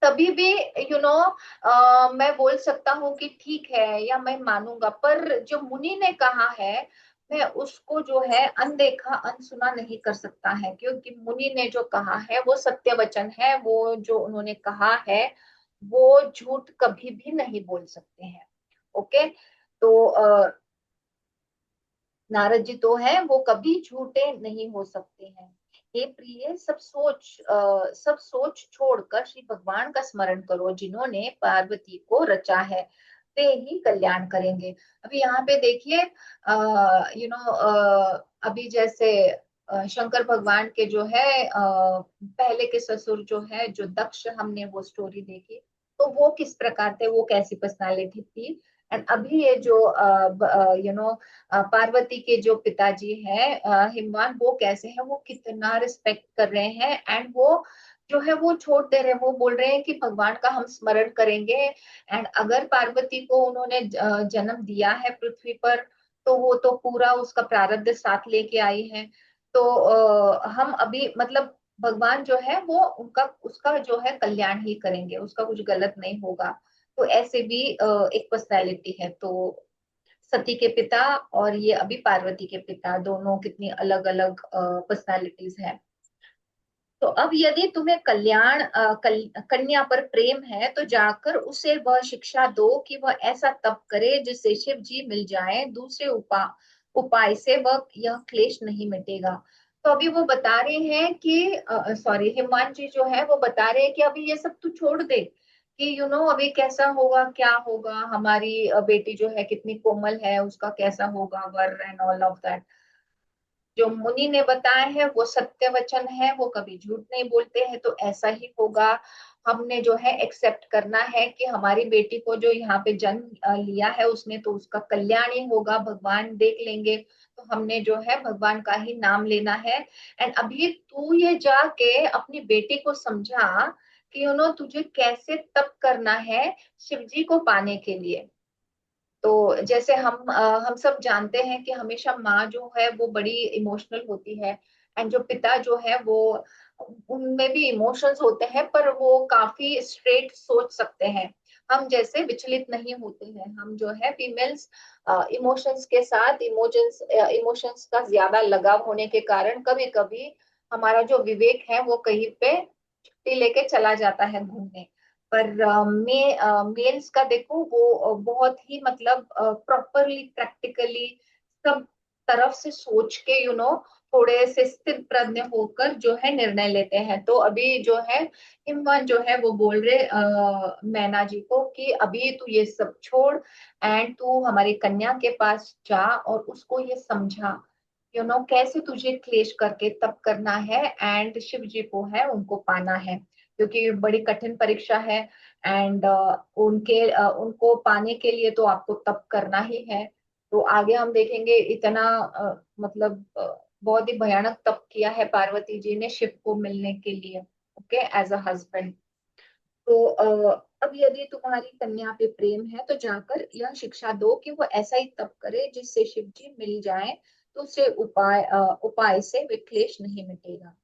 तभी भी यू नो मैं बोल सकता हूँ कि ठीक है या मैं मानूंगा, पर जो मुनि ने कहा है मैं उसको जो है अनदेखा अनसुना नहीं कर सकता है, क्योंकि मुनि ने जो कहा है वो सत्य वचन है, वो जो उन्होंने कहा है वो झूठ कभी भी नहीं बोल सकते हैं। ओके, तो नारद जी तो है वो कभी झूठे नहीं हो सकते हैं। हे प्रिय, सब सोच छोड़कर श्री भगवान का स्मरण करो, जिन्होंने पार्वती को रचा है, वे ही कल्याण करेंगे। अभी यहाँ पे देखिए अभी जैसे शंकर भगवान के जो है पहले के ससुर जो है, जो दक्ष, हमने वो स्टोरी देखी, तो वो किस प्रकार थे, वो कैसी पर्सनालिटी थी। एंड अभी ये जो पार्वती के जो पिताजी हैं हिमवान, वो कैसे हैं, वो कितना रिस्पेक्ट कर रहे हैं, एंड वो जो है वो छोड़ दे रहे हैं। वो बोल रहे हैं कि भगवान का हम स्मरण करेंगे, एंड अगर पार्वती को उन्होंने जन्म दिया है पृथ्वी पर, तो वो तो पूरा उसका प्रारब्ध साथ लेके आई है। तो हम अभी मतलब भगवान जो है वो उनका उसका जो है कल्याण ही करेंगे, उसका कुछ गलत नहीं होगा। तो ऐसे भी एक पर्सनैलिटी है। तो सती के पिता और ये अभी पार्वती के पिता, दोनों कितनी अलग अलग पर्सनैलिटीज हैं। तो अब यदि तुम्हें कन्या पर प्रेम है, तो जाकर उसे वह शिक्षा दो कि वह ऐसा तप करे जिससे शिव जी मिल जाए। दूसरे उपाय से वह यह क्लेश नहीं मिटेगा। तो अभी वो बता रहे हैं कि सॉरी, हिमांशु जी जो है वो बता रहे हैं कि अभी ये सब तू छोड़ दे, कि अभी कैसा होगा क्या होगा, हमारी बेटी जो है कितनी कोमल है, उसका कैसा होगा were and all of that. जो मुनि ने बताया है वो सत्य वचन है, वो कभी झूठ नहीं बोलते हैं, तो ऐसा ही होगा। हमने जो है एक्सेप्ट करना है कि हमारी बेटी को जो यहाँ पे जन्म लिया है उसने, तो उसका कल्याण ही होगा, भगवान देख लेंगे। तो हमने जो है भगवान का ही नाम लेना है। एंड अभी तू ये जाके अपनी बेटी को समझा कि तुझे कैसे तप करना है शिव जी को पाने के लिए। तो जैसे हम सब जानते हैं कि हमेशा माँ जो है वो बड़ी इमोशनल होती है, एंड जो पिता जो है वो, उनमें भी इमोशंस होते हैं, पर वो काफी स्ट्रेट सोच सकते हैं। हम जैसे विचलित नहीं होते हैं। हम जो है फीमेल्स इमोशंस के साथ, इमोशंस का ज्यादा लगाव होने के कारण कभी कभी हमारा जो विवेक है वो कहीं पे छुट्टी लेके चला जाता है घूमने। पर मेल्स का देखो, वो बहुत ही मतलब प्रॉपरली प्रैक्टिकली सब तरफ से सोच के थोड़े से स्थिर प्रज्ञ होकर जो है निर्णय लेते हैं। तो अभी जो है हिमवान जो है वो बोल रहे मैना जी को कि अभी तू ये सब छोड़, एंड तू हमारी कन्या के पास जा और उसको ये समझा कैसे तुझे क्लेश करके तप करना है, एंड शिव जी को है उनको पाना है, क्योंकि बड़ी कठिन परीक्षा है। एंड उनको पाने के लिए तो आपको तप करना ही है। तो आगे हम देखेंगे इतना मतलब बहुत ही भयानक तप किया है पार्वती जी ने शिव को मिलने के लिए, ओके, एज अ हस्बैंड। तो अब यदि तुम्हारी कन्या पे प्रेम है, तो जाकर यह शिक्षा दो कि वो ऐसा ही तप करे जिससे शिव जी मिल जाए। तो उससे उपाय से विक्लेश नहीं मिटेगा।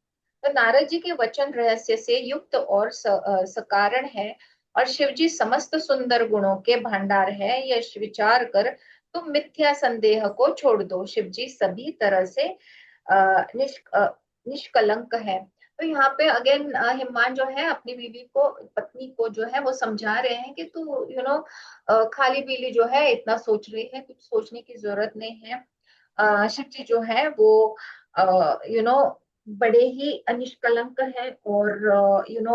तो नारद जी के वचन रहस्य से युक्त और सकारण है, और शिव जी समस्त सुंदर गुणों के भंडार है, यह विचार कर तुम मिथ्या संदेह को छोड़ दो। शिव जी सभी तरह से निष्कलंक है। तो यहाँ पे अगेन हिमान जो है अपनी बीवी को, पत्नी को जो है वो समझा रहे हैं कि तू खाली पीली जो है इतना सोच रही है, कुछ सोचने की जरूरत नहीं है। शिव जी जो है वो बड़े ही निष्कलंक है, और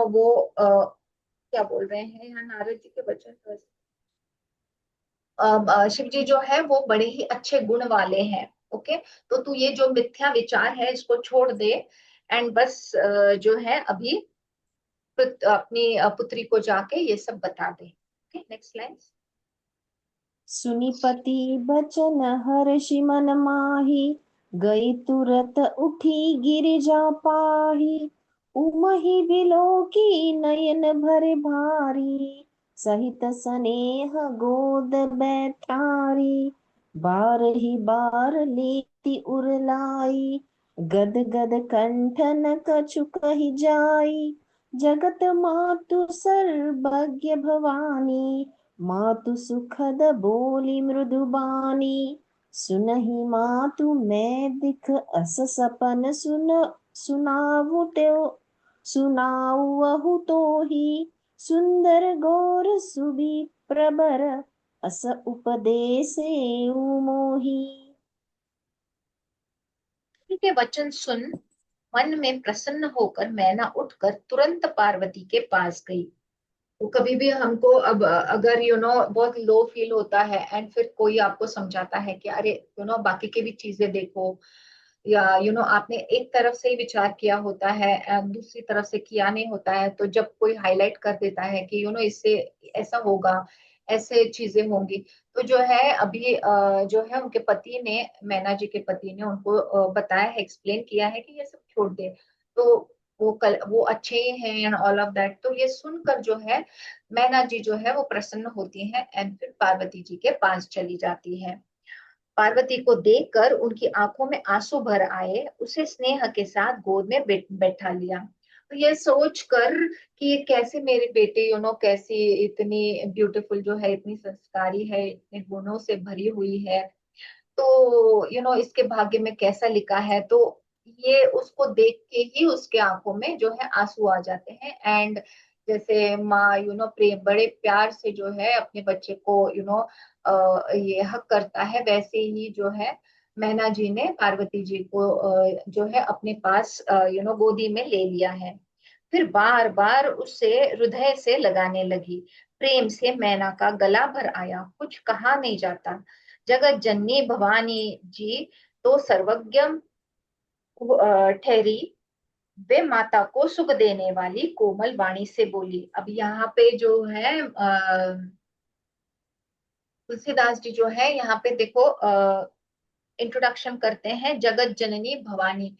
वो क्या बोल रहे हैं यहाँ नारद जी के वचन तो, शिव जी जो है वो बड़े ही अच्छे गुण वाले हैं। ओके, तो तू ये जो मिथ्या विचार है इसको छोड़ दे, एंड बस जो है अभी अपनी पुत्री को जाके ये सब बता दे। Okay, next line. सुनि पति बचन हर्षि मन माहि, गई तुरत उठी गिरिजा पाही। उमहि बिलोकी नयन भरे भारी, सहित सनेह गोद बैठारी। बार ही बार लेती उरलाई, गद गद कंठन कछु कहि जाई। जगत मातु सर्वज्ञ भवानी, मातु सुखद बोली मृदुबानी। सुनहि मातु मैं दिख अस सपन, सुनावु त्यो सुनावहु तो ही। सुंदर गौर सुबि प्रबर, अस उपदेसे मोही। के वचन सुन मन में प्रसन्न होकर मैना उठकर तुरंत पार्वती के पास गई। तो कभी भी हमको अब अगर बहुत लो फील होता है, एंड फिर कोई आपको समझाता है कि अरे बाकी की भी चीजें देखो, या आपने एक तरफ से ही विचार किया होता है दूसरी तरफ से किया नहीं होता है, तो जब कोई हाईलाइट कर देता है कि इससे ऐसा होगा, ऐसे चीजें होंगी। तो जो है अभी जो है उनके पति ने, मैना जी के पति ने उनको बताया है, एक्सप्लेन किया है कि ये सब छोड़ दे। तो वो अच्छे ही हैं एंड ऑल ऑफ दैट। तो ये सुनकर जो है मैना जी जो है वो प्रसन्न होती हैं एंड फिर पार्वती जी के पास चली जाती है। पार्वती को देखकर उनकी आंखों में आंसू भर आए, उसे स्नेह के साथ गोद में बैठा लिया। तो ये सोच कर कि ये कैसे मेरे बेटे कैसी इतनी ब्यूटीफुल जो है, इतनी संस्कारी है, इतने गुणों से भरी हुई है, तो इसके भाग्य में कैसा लिखा है। तो ये उसको देख के ही उसके आंखों में जो है आंसू आ जाते हैं। एंड जैसे माँ प्रेम बड़े प्यार से जो है अपने बच्चे को ये हक करता है, वैसे ही जो है मैना जी ने पार्वती जी को जो है अपने पास गोदी में ले लिया है। फिर बार बार उससे हृदय से लगाने लगी। प्रेम से मैना का गला भर आया, कुछ कहा नहीं जाता। जगत जननी भवानी जी तो सर्वज्ञ ठहरी, वे माता को सुख देने वाली कोमल वाणी से बोली। अब यहाँ पे जो है तुलसीदास जी जो है यहाँ पे देखो इंट्रोडक्शन करते हैं जगत जननी भवानी।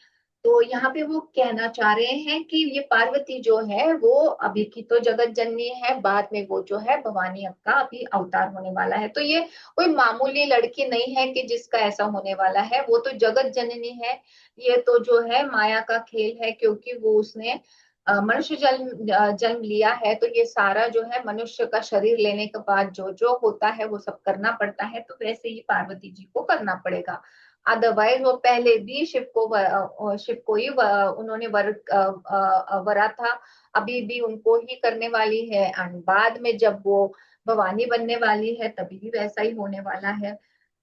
तो यहाँ पे वो कहना चाह रहे हैं कि ये पार्वती जो है वो अभी की तो जगत जननी है, बाद में वो जो है भवानी अब का अभी अवतार होने वाला है। तो ये कोई मामूली लड़की नहीं है कि जिसका ऐसा होने वाला है, वो तो जगत जननी है। ये तो जो है माया का खेल है, क्योंकि वो उसने मनुष्य जन्म लिया है। तो ये सारा जो है मनुष्य का शरीर लेने के बाद जो जो होता है वो सब करना पड़ता है, तो वैसे ही पार्वती जी को करना पड़ेगा। अदरवाइज वो पहले भी शिव को ही उन्होंने वरा था, अभी भी उनको ही करने वाली है, एंड बाद में जब वो भवानी बनने वाली है तभी भी वैसा ही होने वाला है।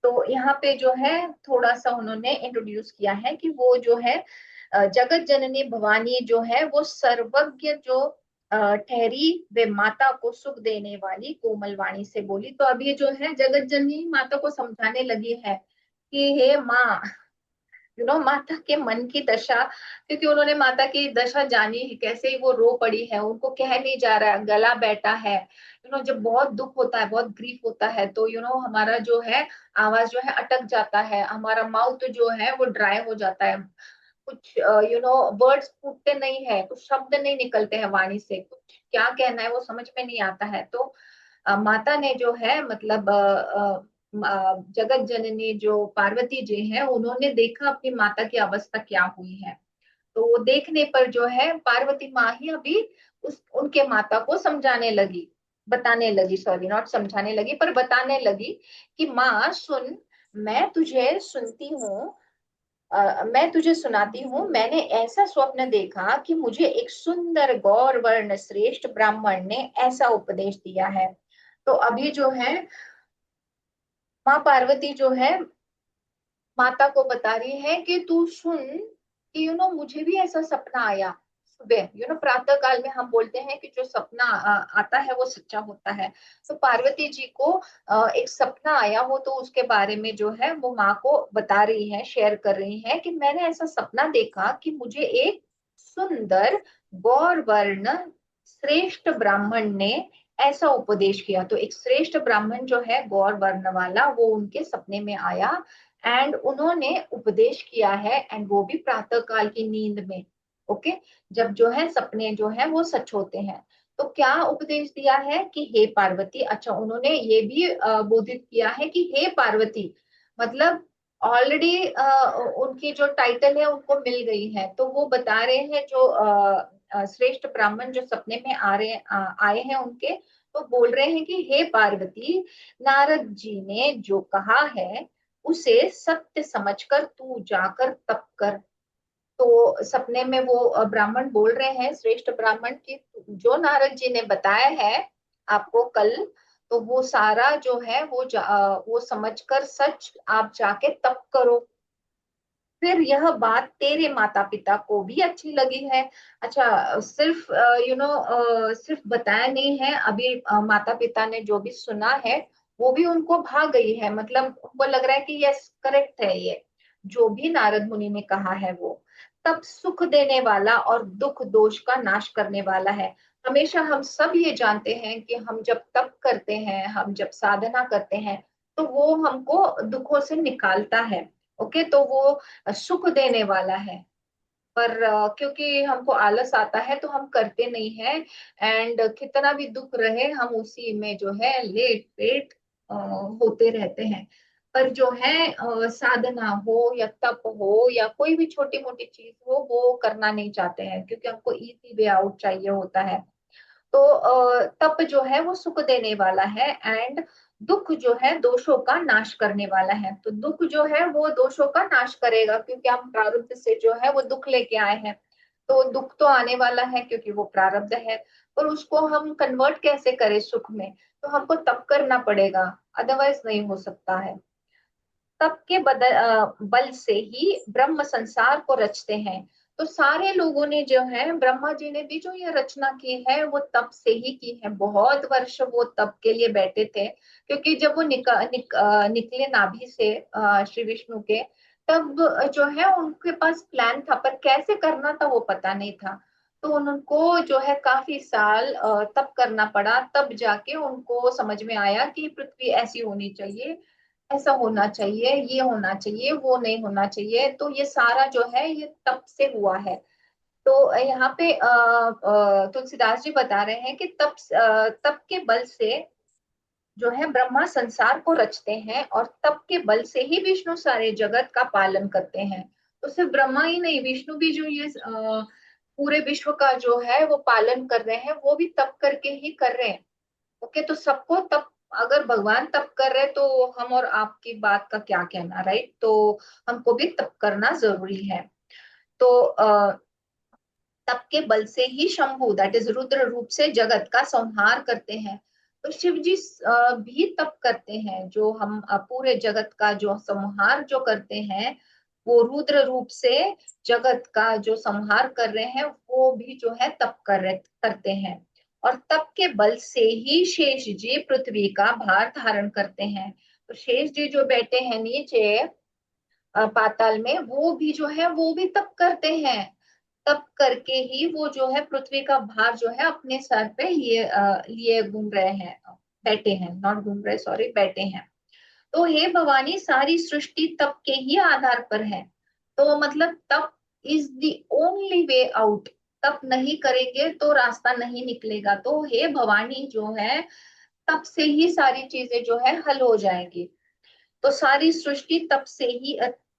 तो यहाँ पे जो है थोड़ा सा उन्होंने इंट्रोड्यूस किया है कि वो जो है जगत जननी भवानी जो है वो सर्वज्ञ जो ठहरी, वे माता को सुख देने वाली कोमल वाणी से बोली। तो अब ये जो है जगत जननी माता को समझाने लगी है कि हे माँ, माता के मन की दशा, क्योंकि उन्होंने माता की दशा जानी है, कैसे ही वो रो पड़ी है, उनको कह नहीं जा रहा है, गला बैठा है। जब बहुत दुख होता है, बहुत ग्रीफ होता है, तो हमारा जो है आवाज जो है अटक जाता है, हमारा माउथ जो है वो ड्राई हो जाता है, कुछ वर्ड्स फूटते नहीं है, कुछ शब्द नहीं निकलते हैं वाणी से, कुछ क्या कहना है वो समझ में नहीं आता है। तो माता ने जो है मतलब जगत जननी जो पार्वती जी है, उन्होंने देखा अपनी माता की अवस्था क्या हुई है। तो वो देखने पर जो है पार्वती माँ ही अभी उस उनके माता को समझाने लगी, बताने लगी, सॉरी नॉट समझाने लगी पर बताने लगी कि माँ सुन, मैं तुझे सुनती हूँ, मैं तुझे सुनाती हूँ। मैंने ऐसा स्वप्न देखा कि मुझे एक सुंदर गौर वर्ण श्रेष्ठ ब्राह्मण ने ऐसा उपदेश दिया है। तो अभी जो है माँ पार्वती जो है माता को बता रही है कि तू सुन कि मुझे भी ऐसा सपना आया सुबह, प्रातः काल में हम बोलते हैं कि जो सपना आता है वो सच्चा होता है। तो पार्वती जी को एक सपना आया हो, तो उसके बारे में जो है वो माँ को बता रही है, शेयर कर रही है कि मैंने ऐसा सपना देखा कि मुझे एक सुंदर गौर वर्ण श्रेष्ठ ब्राह्मण ने ऐसा उपदेश किया। तो एक श्रेष्ठ ब्राह्मण जो है गौर वर्ण वाला, वो उनके सपने में आया एंड उन्होंने उपदेश किया है, एंड वो भी प्रातः काल की नींद में। ओके, जब जो है सपने जो है वो सच होते हैं। तो क्या उपदेश दिया है कि हे पार्वती, अच्छा उन्होंने ये भी बोधित किया है कि हे पार्वती, मतलब ऑलरेडी उनकी जो टाइटल है उनको मिल गई है। तो वो बता रहे हैं जो श्रेष्ठ ब्राह्मण जो सपने में आए हैं उनके, तो बोल रहे हैं कि हे पार्वती, नारद जी ने जो कहा है उसे सत्य समझकर तू जाकर तप कर। तो सपने में वो ब्राह्मण बोल रहे हैं, श्रेष्ठ ब्राह्मण की, जो नारद जी ने बताया है आपको कल, तो वो सारा जो है वो समझकर सच आप जाके तप करो। फिर यह बात तेरे माता पिता को भी अच्छी लगी है। अच्छा, सिर्फ सिर्फ बताया नहीं है, अभी माता पिता ने जो भी सुना है वो भी उनको भा गई है, मतलब उनको लग रहा है कि यस करेक्ट है, ये जो भी नारद मुनि ने कहा है वो तब सुख देने वाला और दुख दोष का नाश करने वाला है। हमेशा हम सब ये जानते हैं कि हम जब तप करते हैं, हम जब साधना करते हैं, तो वो हमको दुखों से निकालता है। ओके, तो वो सुख देने वाला है। पर क्योंकि हमको आलस आता है तो हम करते नहीं है। एंड कितना भी दुख रहे हम उसी में जो है लेट पेट होते रहते हैं। पर जो है साधना हो या तप हो या कोई भी छोटी मोटी चीज हो, वो करना नहीं चाहते हैं, क्योंकि हमको इजी वे आउट चाहिए होता है। तो तप जो है वो सुख देने वाला है, एंड दुख जो है दोषों का नाश करने वाला है। तो दुख जो है वो दोषों का नाश करेगा, क्योंकि हम प्रारब्ध से जो है वो दुख लेके आए हैं। तो दुख तो आने वाला है क्योंकि वो प्रारब्ध है। पर उसको हम कन्वर्ट कैसे करें सुख में? तो हमको तप करना पड़ेगा, अदरवाइज नहीं हो सकता है। तप के बल से ही ब्रह्म संसार को रचते हैं। तो सारे लोगों ने जो है, ब्रह्मा जी ने भी जो ये रचना की है वो तप से ही की है। बहुत वर्ष वो तप के लिए बैठे थे, क्योंकि जब वो निकले नाभि से श्री विष्णु के, तब जो है उनके पास प्लान था, पर कैसे करना था वो पता नहीं था। तो उनको जो है काफी साल तप करना पड़ा, तब जाके उनको समझ में आया कि पृथ्वी ऐसी होनी चाहिए, ऐसा होना चाहिए, ये होना चाहिए, वो नहीं होना चाहिए। तो ये सारा जो है ये तप से हुआ है। तो यहाँ पे तुलसीदास जी बता रहे हैं कि तप के बल से जो है ब्रह्मा संसार को रचते हैं, और तप के बल से ही विष्णु सारे जगत का पालन करते हैं। तो सिर्फ ब्रह्मा ही नहीं, विष्णु भी जो ये पूरे विश्व का जो है वो पालन कर रहे हैं, वो भी तप करके ही कर रहे हैं। ओके, तो सबको तप, अगर भगवान तप कर रहे तो हम और आपकी बात का क्या कहना, राइट? तो हमको भी तप करना जरूरी है। तो तप के बल से ही शंभु, दैट इज रुद्र रूप से जगत का संहार करते हैं। तो शिव जी भी तप करते हैं, जो हम पूरे जगत का जो संहार जो करते हैं, वो रुद्र रूप से जगत का जो संहार कर रहे हैं, वो भी जो है तप करते हैं। और तप के बल से ही शेष जी पृथ्वी का भार धारण करते हैं। तो शेष जी जो बैठे हैं नीचे पाताल में, वो भी जो है वो भी तप करते हैं। तप करके ही वो जो है पृथ्वी का भार जो है अपने सर पे लिए घूम रहे हैं, बैठे हैं, नॉट घूम रहे, सॉरी, बैठे हैं। तो हे भवानी, सारी सृष्टि तप के ही आधार पर है। तो मतलब तप is the only way out. तप नहीं करेंगे तो रास्ता नहीं निकलेगा। तो हे भवानी जो है, तप से ही सारी चीजें जो है हल हो जाएंगी। तो सारी सृष्टि तप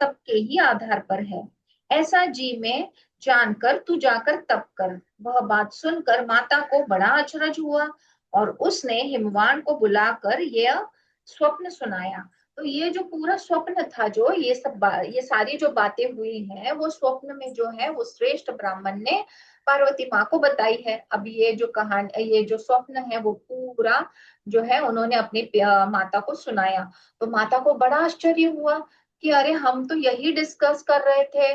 के ही आधार पर है। ऐसा जी में जानकर तू जाकर तप कर। वह बात सुनकर माता को बड़ा अचरज हुआ, और उसने हिमवान को बुलाकर यह स्वप्न सुनाया। तो ये जो पूरा स्वप्न था, जो ये सारी जो बातें हुई हैं, वो स्वप्न में जो है वो श्रेष्ठ ब्राह्मण ने पार्वती माँ को बताई है। अब ये जो कहानी, ये जो स्वप्न है, वो पूरा जो है उन्होंने अपनी माता को सुनाया। तो माता को बड़ा आश्चर्य हुआ कि अरे, हम तो यही डिस्कस कर रहे थे,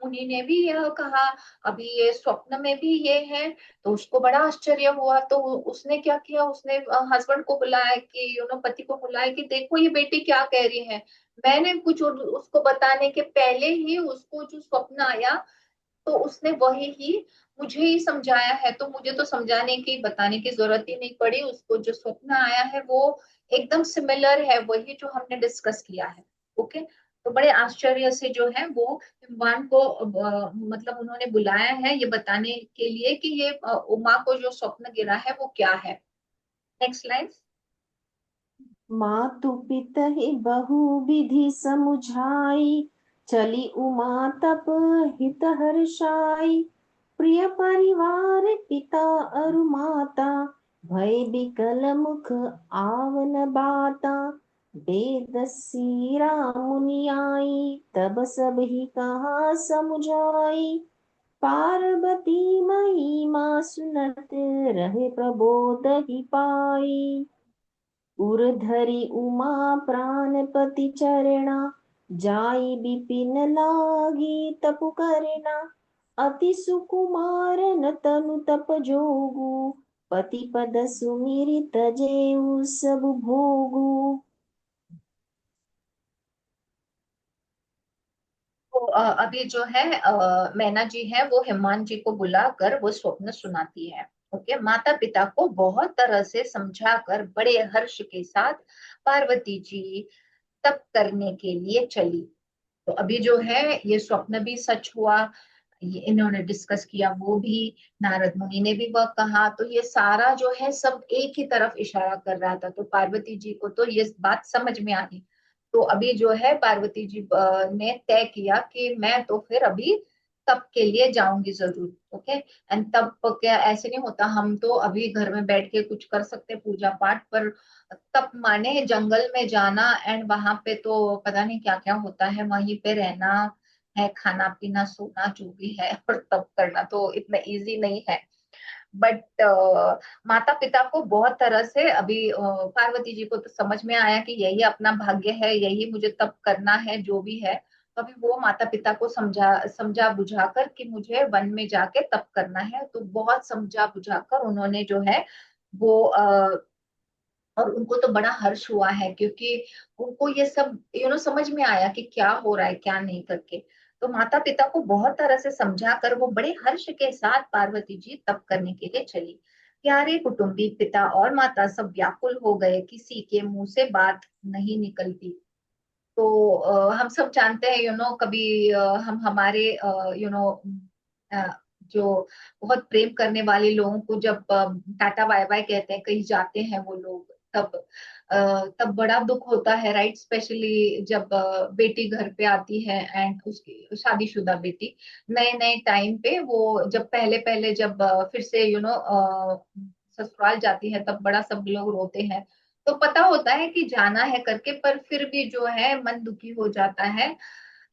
उन्हीं ने भी यह कहा, अभी ये स्वप्न में भी ये है। तो उसको बड़ा आश्चर्य हुआ। तो उसने क्या किया, उसने हस्बैंड को बुलाया, कि पति को बुलाया, कि देखो ये बेटी क्या कह रही है। मैंने कुछ उसको बताने के पहले ही उसको जो स्वप्न आया, तो उसने वही ही मुझे ही समझाया है। तो मुझे तो समझाने की, बताने की जरूरत ही नहीं पड़ी। उसको जो स्वप्न आया है वो एकदम सिमिलर है, वही जो हमने डिस्कस किया है। ओके, तो बड़े आश्चर्य से जो है वो भगवान को मतलब उन्होंने बुलाया है ये बताने के लिए कि ये उमा को जो स्वप्न गिरा है वो क्या है। Next line. मातु पितहि बहु विधि समुझाई, चली उमा तप हित हर्षाई। प्रिय परिवार पिता अरु माता, भय बिकल मुख आवन बाता। वेद सीरा मुनि आई, तब सब ही कहा समुझाई। पार्वती महिमा सुनत, रहे प्रबोध ही पाई। उर्धरि उमा प्राणपति चरणा, जाई बिपिन लागी तपु करना। अति सुकुमार न तनु तप जोगु, पति पद सुमिरि तजेउ सब भोगु। तो अभी जो है मैना जी है वो हिमान जी को बुलाकर वो स्वप्न सुनाती है। ओके, माता पिता को बहुत तरह से समझाकर बड़े हर्ष के साथ पार्वती जी तप करने के लिए चली। तो अभी जो है ये स्वप्न भी सच हुआ, ये इन्होंने डिस्कस किया वो भी, नारद मुनि ने भी वह कहा, तो ये सारा जो है सब एक ही तरफ इशारा कर रहा था। तो पार्वती जी को तो ये बात समझ में आ गई। तो अभी जो है पार्वती जी ने तय किया कि मैं तो फिर अभी तप के लिए जाऊंगी जरूर। ओके, एंड तप क्या ऐसे नहीं होता, हम तो अभी घर में बैठ के कुछ कर सकते हैं पूजा पाठ, पर तप माने जंगल में जाना, एंड वहां पे तो पता नहीं क्या क्या होता है, वहीं पे रहना है, खाना पीना सोना जो भी है, और तप करना तो इतना इजी नहीं है। बट माता पिता को बहुत तरह से अभी पार्वती जी को तो समझ में आया कि यही अपना भाग्य है, यही मुझे तप करना है जो भी है। तो अभी वो माता पिता को समझा समझा बुझाकर कि मुझे वन में जाके तप करना है, तो बहुत समझा बुझाकर उन्होंने जो है वो और उनको तो बड़ा हर्ष हुआ है, क्योंकि उनको ये सब समझ में आया कि क्या हो रहा है क्या नहीं करके। तो माता पिता को बहुत तरह से समझा कर वो बड़े हर्ष के साथ पार्वती जी तप करने के लिए चली। प्यारे कुटुंबी पिता और माता सब व्याकुल हो गए, किसी के मुंह से बात नहीं निकलती। तो हम सब जानते हैं कभी हम हमारे जो बहुत प्रेम करने वाले लोगों को जब टाटा बाय बाय कहते हैं, कहीं जाते हैं वो लोग, तब तब बड़ा दुख होता है, राइट? स्पेशली जब बेटी घर पे आती है, एंड उसकी शादीशुदा बेटी नए नए टाइम पे, वो जब पहले पहले जब फिर से ससुराल जाती है, तब बड़ा सब लोग रोते हैं। तो पता होता है कि जाना है करके, पर फिर भी जो है मन दुखी हो जाता है।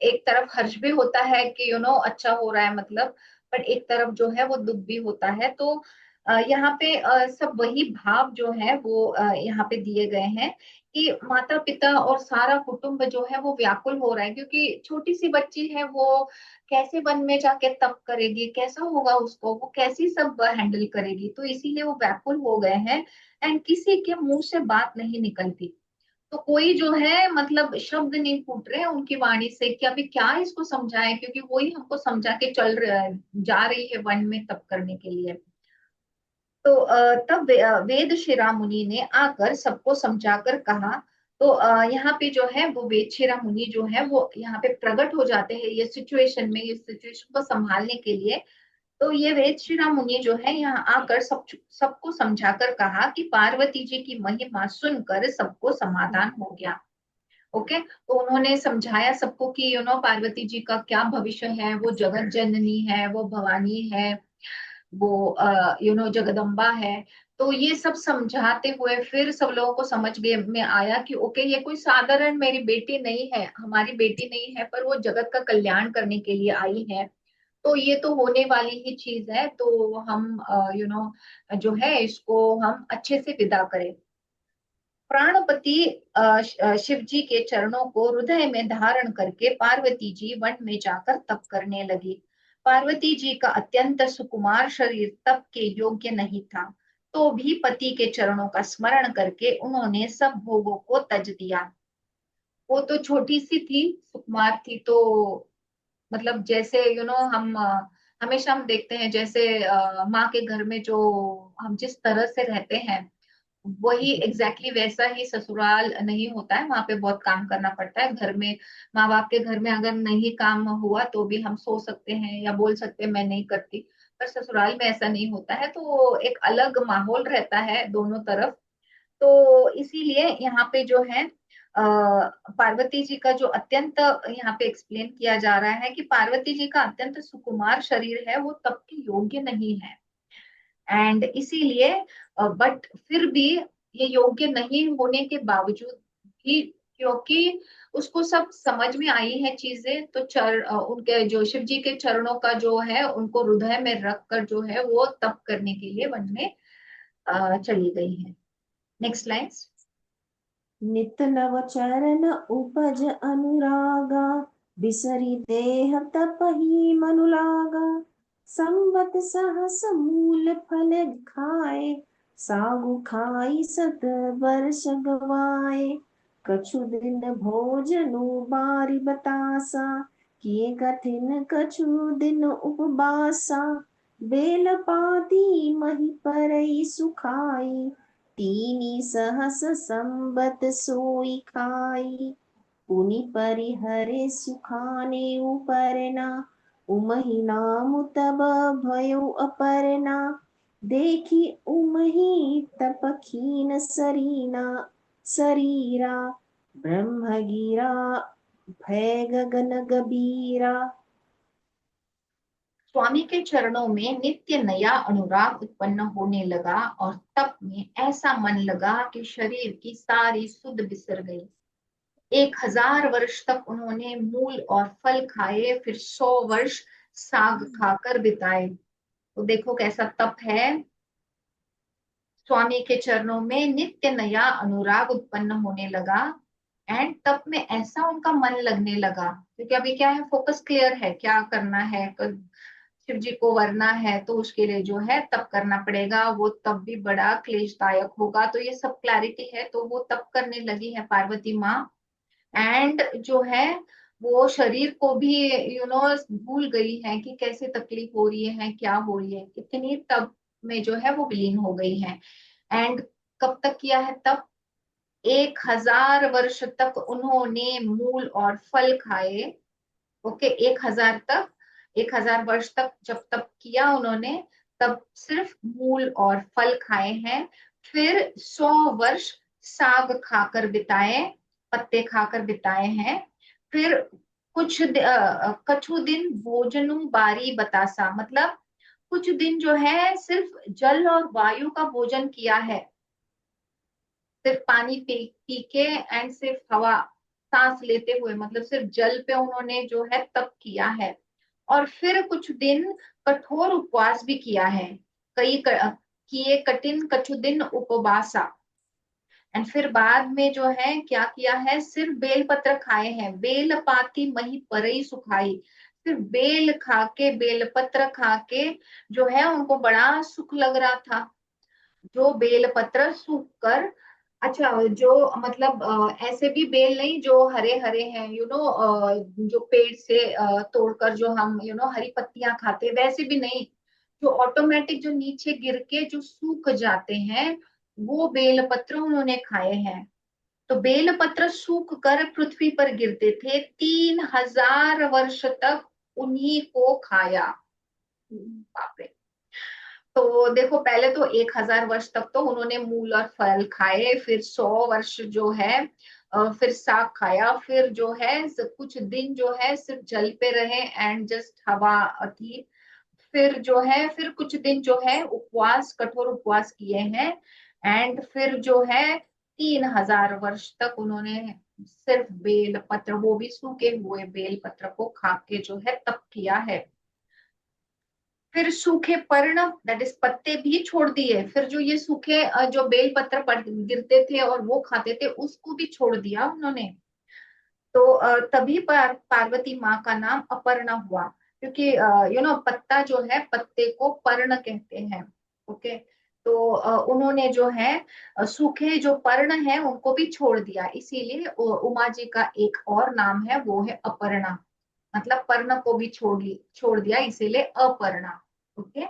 एक तरफ हर्ष भी होता है कि अच्छा हो रहा है मतलब, पर एक तरफ जो है वो दुख भी होता है। तो यहाँ पे सब वही भाव जो है वो यहाँ पे दिए गए हैं कि माता पिता और सारा कुटुंब जो है वो व्याकुल हो रहा है, क्योंकि छोटी सी बच्ची है, वो कैसे वन में जाके तप करेगी, कैसा होगा उसको, वो कैसी सब हैंडल करेगी, तो इसीलिए वो व्याकुल हो गए हैं। एंड किसी के मुंह से बात नहीं निकलती, तो कोई जो है मतलब शब्द नहीं फूट रहे हैं उनकी वाणी से कि अभी क्या इसको समझाएं, क्योंकि वही हमको समझा के चल रहा है, जा रही है वन में तप करने के लिए। तो तब वेद शिरा मुनि ने आकर सबको समझाकर कहा। तो यहाँ पे जो है वो वेद शिरा मुनि जो है वो यहाँ पे प्रकट हो जाते हैं ये सिचुएशन में, ये सिचुएशन को संभालने के लिए। तो ये वेद श्री मुनि जो है यहाँ आकर सबको समझाकर कहा कि पार्वती जी की महिमा सुनकर सबको समाधान हो गया। ओके, तो उन्होंने समझाया सबको कि पार्वती जी का क्या भविष्य है, वो जगत जननी है, वो भवानी है, वो जगदम्बा है। तो ये सब समझाते हुए फिर सब लोगों को समझ गए में आया कि ओके, ये कोई साधारण मेरी बेटी नहीं है, हमारी बेटी नहीं है, पर वो जगत का कल्याण करने के लिए आई है। तो ये तो होने वाली ही चीज है, तो हम जो है इसको हम अच्छे से विदा करें। प्राणपति शिव जी के चरणों को हृदय में धारण करके पार्वती जी वन में जाकर तप करने लगी। पार्वती जी का अत्यंत सुकुमार शरीर तप के योग्य नहीं था, तो भी पति के चरणों का स्मरण करके उन्होंने सब भोगों को तज दिया। वो तो छोटी सी थी, सुकुमार थी, तो मतलब जैसे हम हमेशा हम देखते हैं जैसे माँ के घर में जो हम जिस तरह से रहते हैं, वही एग्जैक्टली वैसा ही ससुराल नहीं होता है। वहां पे बहुत काम करना पड़ता है घर में। माँ बाप के घर में अगर नहीं काम हुआ तो भी हम सो सकते हैं या बोल सकते हैं मैं नहीं करती, पर ससुराल में ऐसा नहीं होता है, तो एक अलग माहौल रहता है दोनों तरफ। तो इसीलिए यहाँ पे जो है पार्वती जी का जो अत्यंत यहाँ पे एक्सप्लेन किया जा रहा है कि पार्वती जी का अत्यंत सुकुमार शरीर है, वो तब के योग्य नहीं है। एंड इसीलिए बट फिर भी ये योग्य नहीं होने के बावजूद भी, क्योंकि उसको सब समझ में आई है चीजें, तो उनके जो शिव जी के चरणों का जो है उनको हृदय में रख कर जो है वो तप करने के लिए वन में चली गई है। Next lines. नित नव चरण उपज अनुरागा, बिसरी देह तपहि मनु लागा। संवत सहस मूल फल खाए, सागु खाई सत वर्ष गवाए। कछु दिन भोजनु बारी बतासा, किए कठिन कछु दिन उपवासा। बेलपाती मही परई सुखाई, तीनी सहस संबत सोई खाई। पुनि परिहरे सुखाने उपरना, उमहि नाम तब भयो अपरना। देखी उमहि तप खीन सरीना, शरीरा ब्रह्म गिरा भय गगन गबीरा। स्वामी के चरणों में नित्य नया अनुराग उत्पन्न होने लगा और तप में ऐसा मन लगा कि शरीर की सारी सुध बिसर गई। 1000 वर्ष तक उन्होंने मूल और फल खाए, फिर 100 वर्ष साग खाकर बिताए। तो देखो कैसा तप है। स्वामी के चरणों में नित्य नया अनुराग उत्पन्न होने लगा एंड तप में ऐसा उनका मन लगने लगा, क्योंकि अभी क्या है, फोकस क्लियर है, क्या करना है। शिव जी को वरना है तो उसके लिए जो है तप करना पड़ेगा, वो तप भी बड़ा क्लेशदायक होगा। तो ये सब क्लैरिटी है, तो वो तप करने लगी है पार्वती माँ। एंड जो है वो शरीर को भी भूल गई है कि कैसे तकलीफ हो रही है, क्या हो रही है, इतनी तप में जो है वो विलीन हो गई है। एंड कब तक किया है तप? 1000 वर्ष तक उन्होंने मूल और फल खाए। ओके, 1000 वर्ष तक जब तप किया उन्होंने, तब सिर्फ मूल और फल खाए हैं। फिर 100 वर्ष साग खाकर बिताए, पत्ते खाकर बिताए हैं। फिर कछु दिन भोजनु बारी बतासा, मतलब कुछ दिन जो है सिर्फ जल और वायु का भोजन किया है, सिर्फ पानी पी के एंड सिर्फ हवा सांस लेते हुए, मतलब सिर्फ जल पे उन्होंने जो है तप किया है। और फिर कुछ दिन कठोर उपवास भी किया है, किए कठिन कछु दिन उपवासा। एंड फिर बाद में जो है क्या किया है, सिर्फ बेल पत्र खाए हैं। बेल पाती मही परई सुखाई, सिर्फ बेल खा के, बेल पत्र खा के जो है उनको बड़ा सुख लग रहा था। जो बेल पत्र सूख कर, अच्छा जो मतलब ऐसे भी बेल नहीं जो हरे हरे हैं, जो पेड़ से तोड़कर जो हम हरी पत्तियां खाते, वैसे भी नहीं। जो ऑटोमेटिक जो नीचे गिर के जो सूख जाते हैं, वो बेल पत्र उन्होंने खाए हैं। तो बेल पत्र सूख कर पृथ्वी पर गिरते थे, 3000 वर्ष तक उन्हीं को खाया। बाप रे। तो देखो, पहले तो 1000 वर्ष तक तो उन्होंने मूल और फल खाए, फिर 100 वर्ष जो है फिर साग खाया, फिर जो है कुछ दिन जो है सिर्फ जल पे रहे एंड जस्ट हवा थी। फिर जो है फिर कुछ दिन जो है उपवास, कठोर उपवास किए हैं। एंड फिर जो है 3000 वर्ष तक उन्होंने सिर्फ बेल पत्र, वो भी सूखे हुए बेल पत्र को खा के जो है तप किया है। फिर सूखे पर्ण, दैट इज पत्ते भी छोड़ दिए। फिर जो ये सूखे जो बेल पत्र गिरते थे और वो खाते थे, उसको भी छोड़ दिया उन्होंने। तो तभी पार्वती माँ का नाम अपर्णा हुआ, क्योंकि पत्ता जो है, पत्ते को पर्ण कहते हैं। ओके। तो उन्होंने जो है सूखे जो पर्ण है उनको भी छोड़ दिया, इसीलिए उमा जी का एक और नाम है, वो है अपर्णा। मतलब पर्ण को भी छोड़ दिया, इसीलिए अपर्णा। ओके।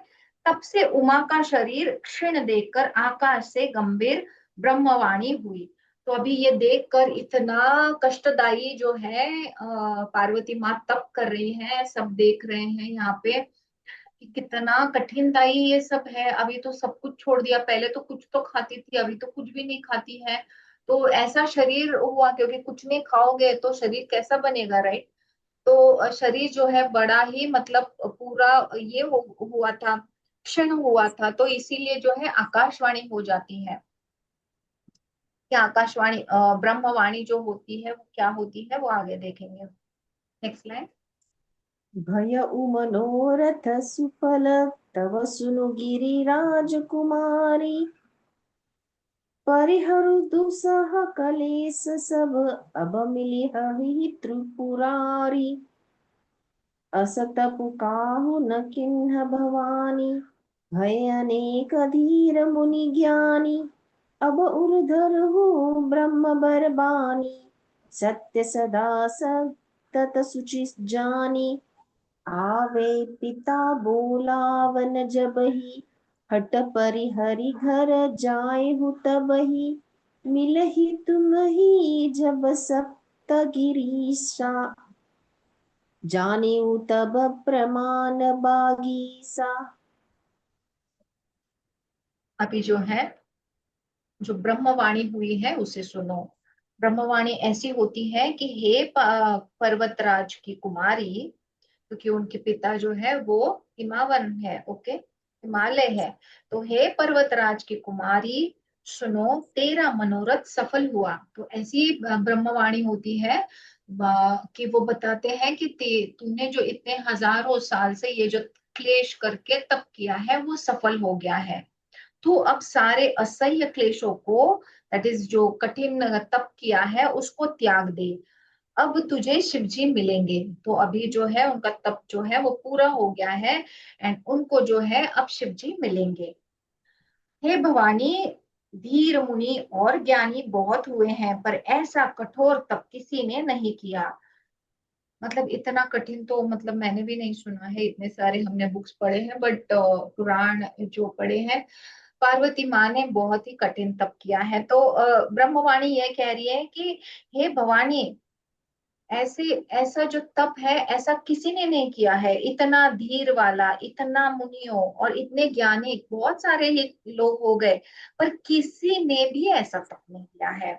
तब से उमा का शरीर क्षीण देखकर आकाश से गंभीर ब्रह्मवाणी हुई। तो अभी ये देखकर इतना कष्टदायी जो है पार्वती माँ तप कर रही है, सब देख रहे हैं यहाँ पे कि कितना कठिनदायी ये सब है। अभी तो सब कुछ छोड़ दिया, पहले तो कुछ तो खाती थी, अभी तो कुछ भी नहीं खाती है। तो ऐसा शरीर हुआ, क्योंकि कुछ नहीं खाओगे तो शरीर कैसा बनेगा, राइट? तो शरीर जो है बड़ा ही मतलब पूरा ये हुआ था, क्षण हुआ था। तो इसीलिए जो है आकाशवाणी हो जाती है। क्या आकाशवाणी ब्रह्मवाणी जो होती है वो क्या होती है, वो आगे देखेंगे। Next line. भयउ मनोरथ सुफल, तव सुनु गिरिराज कुमारी। परिहरु दुसह कलेस सब, अब मिली हहि त्रिपुरारी। असत पुकाहु न किन्ह भवानी, भय अनेक धीर मुनि ज्ञानी। अब उर्धर हो ब्रह्म बरबानी, सत्य सदा सतत सुचि जानी। आवे पिता बोलावन जबहि, हट परिहरि घर जायहु तबहि, मिलहि तुम्हि जब सप्त गिरीशा, जानेऊ तब प्रमाण बागीसा। अभी जो है, जो ब्रह्मवाणी हुई है उसे सुनो। ब्रह्मवाणी ऐसी होती है कि हे पर्वतराज की कुमारी, क्योंकि उनके पिता जो है वो हिमावन है, ओके, हिमालय है। तो हे पर्वतराज की कुमारी, सुनो, तेरा मनोरथ सफल हुआ। तो ऐसी ब्रह्मवाणी होती है कि वो बताते हैं कि तूने जो इतने हजारों साल से ये जो क्लेश करके तप किया है वो सफल हो गया है। तू अब सारे असह्य क्लेशों को, दैट इज जो कठिन तप किया है, उसको त्याग दे। अब तुझे शिव जी मिलेंगे। तो अभी जो है उनका तप जो है वो पूरा हो गया है, एंड उनको जो है अब शिव जी मिलेंगे। हे भवानी, धीर मुनि और ज्ञानी बहुत हुए हैं, पर ऐसा कठोर तप किसी ने नहीं किया। मतलब इतना कठिन तो मतलब मैंने भी नहीं सुना है। इतने सारे हमने बुक्स पढ़े हैं, बट पुराण जो पढ़े हैं, पार्वती माँ ने बहुत ही कठिन तप किया है। तो ब्रह्मवाणी यह कह रही है कि हे भवानी, ऐसे ऐसा जो तप है ऐसा किसी ने नहीं किया है। इतना धीर वाला, इतना मुनियों और इतने ज्ञानी बहुत सारे ही लोग हो गए, पर किसी ने भी ऐसा तप नहीं किया है।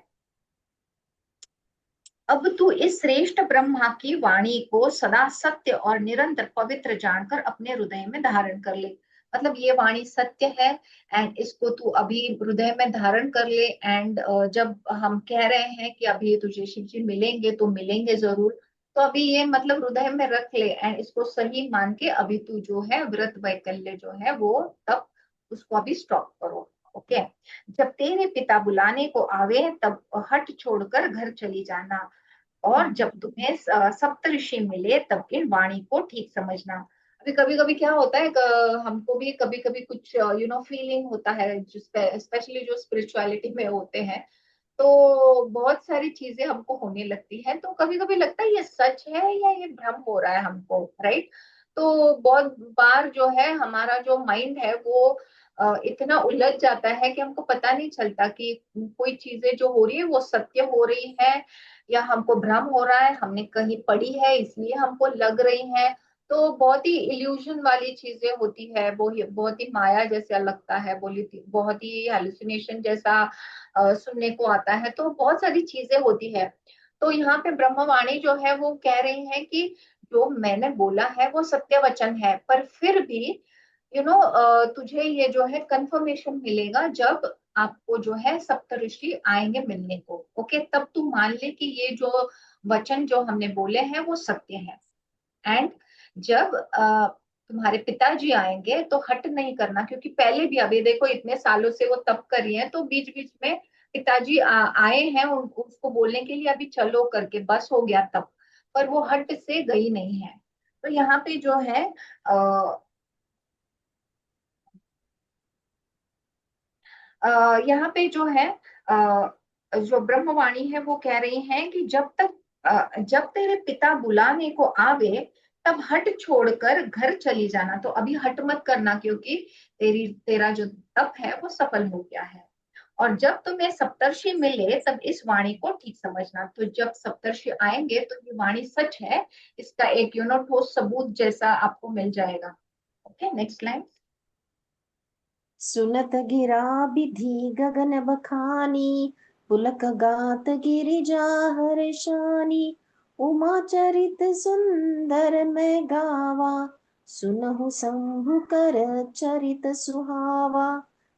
अब तू इस श्रेष्ठ ब्रह्मा की वाणी को सदा सत्य और निरंतर पवित्र जानकर अपने हृदय में धारण कर ले। मतलब ये वाणी सत्य है, एंड इसको तू अभी हृदय में धारण कर ले। एंड जब हम कह रहे हैं कि अभी तुझे शिव जी मिलेंगे, तो मिलेंगे जरूर। तो अभी ये मतलब हृदय में रख ले, एंड इसको सही मान के अभी तू जो है व्रत वैकल्य जो है वो तब उसको अभी स्टॉप करो। ओके। जब तेरे पिता बुलाने को आवे तब हट छोड़कर घर चली जाना, और जब तुम्हें सप्तऋषि मिले तब इन वाणी को ठीक समझना। अभी कभी कभी क्या होता है, हमको भी कभी कभी कुछ फीलिंग होता है, स्पेशली जो स्पिरिचुअलिटी में होते हैं, तो बहुत सारी चीजें हमको होने लगती है। तो कभी कभी लगता है ये सच है या ये भ्रम हो रहा है हमको, राइट। तो बहुत बार जो है हमारा जो माइंड है वो इतना उलझ जाता है कि हमको पता नहीं चलता कि कोई चीजें जो हो रही है वो सत्य हो रही है या हमको भ्रम हो रहा है, हमने कहीं पढ़ी है इसलिए हमको लग रही है। तो बहुत ही इल्यूजन वाली चीजें होती है, वो बहुत ही माया जैसा लगता है, बोली बहुत ही हेलुसिनेशन जैसा सुनने को आता है। तो बहुत सारी चीजें होती है। तो यहाँ पे ब्रह्मवाणी जो है वो कह रही है कि जो मैंने बोला है वो सत्य वचन है, पर फिर भी तुझे ये जो है कंफर्मेशन मिलेगा जब आपको जो है सप्तऋषि आएंगे मिलने को। ओके, तब तू मान ले कि ये जो वचन जो हमने बोले हैं वो सत्य है। एंड जब तुम्हारे पिताजी आएंगे तो हट नहीं करना, क्योंकि पहले भी अभी देखो इतने सालों से वो तप कर रही है, तो बीच बीच में पिताजी आए हैं उसको बोलने के लिए अभी चलो करके, बस हो गया तप, पर वो हट से गई नहीं है। तो यहाँ पे जो है यहाँ पे जो है जो ब्रह्मवाणी है वो कह रही है कि जब तेरे पिता बुलाने को आवे तब हट छोड़कर घर चली जाना। तो अभी हट मत करना, क्योंकि तेरा जो तप है वो सफल हो गया है। और जब तुम्हें सप्तर्षि मिले तब इस वाणी को ठीक समझना। तो जब सप्तर्षि आएंगे तो ये वाणी सच है, इसका एक ठोस सबूत जैसा आपको मिल जाएगा। Okay, next line. सुनत गिरा बिधि गगन बखानी, पुलक गात गिरिजा हर्षानी, उमा चरित सुंदर मैं गावा, सुनहु शंभु कर चरित सुहावा,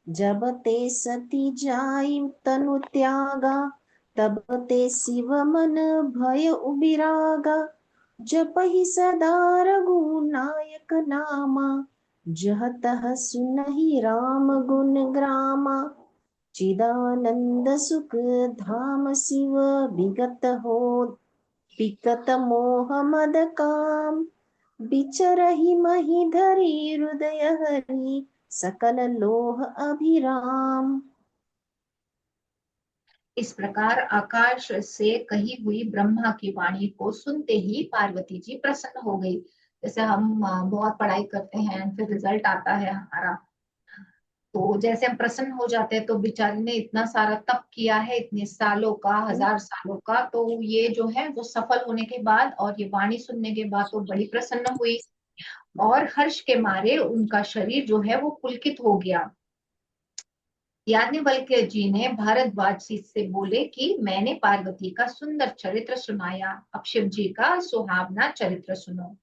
जब ते सती जाई तनु त्यागा, तब ते शिव मन भय उबिरागा, जपहि सदा रघुनायक नामा, जह तह सुनहि राम गुण ग्रामा, चिदानंद सुख धाम शिव विगत हो, विगत मोह मद काम, बिचरहि मही धरी हृदय हरि, सकल लोह अभिराम। इस प्रकार आकाश से कही हुई ब्रह्मा की वाणी को सुनते ही पार्वती जी प्रसन्न हो गई। जैसे हम बहुत पढ़ाई करते हैं, फिर रिजल्ट आता है हमारा, तो जैसे हम प्रसन्न हो जाते हैं, तो बेचारे ने इतना सारा तप किया है, इतने सालों का, 1000 सालों का, तो ये जो है वो सफल होने के बाद और ये वाणी सुनने के बाद तो बड़ी प्रसन्न हुई, और हर्ष के मारे उनका शरीर जो है वो पुलकित हो गया। याज्ञवल्क्य जी ने भारद्वाज से बोले कि मैंने पार्वती का सुंदर चरित्र सुनाया, अब शिव जी का सुहावना चरित्र सुनो।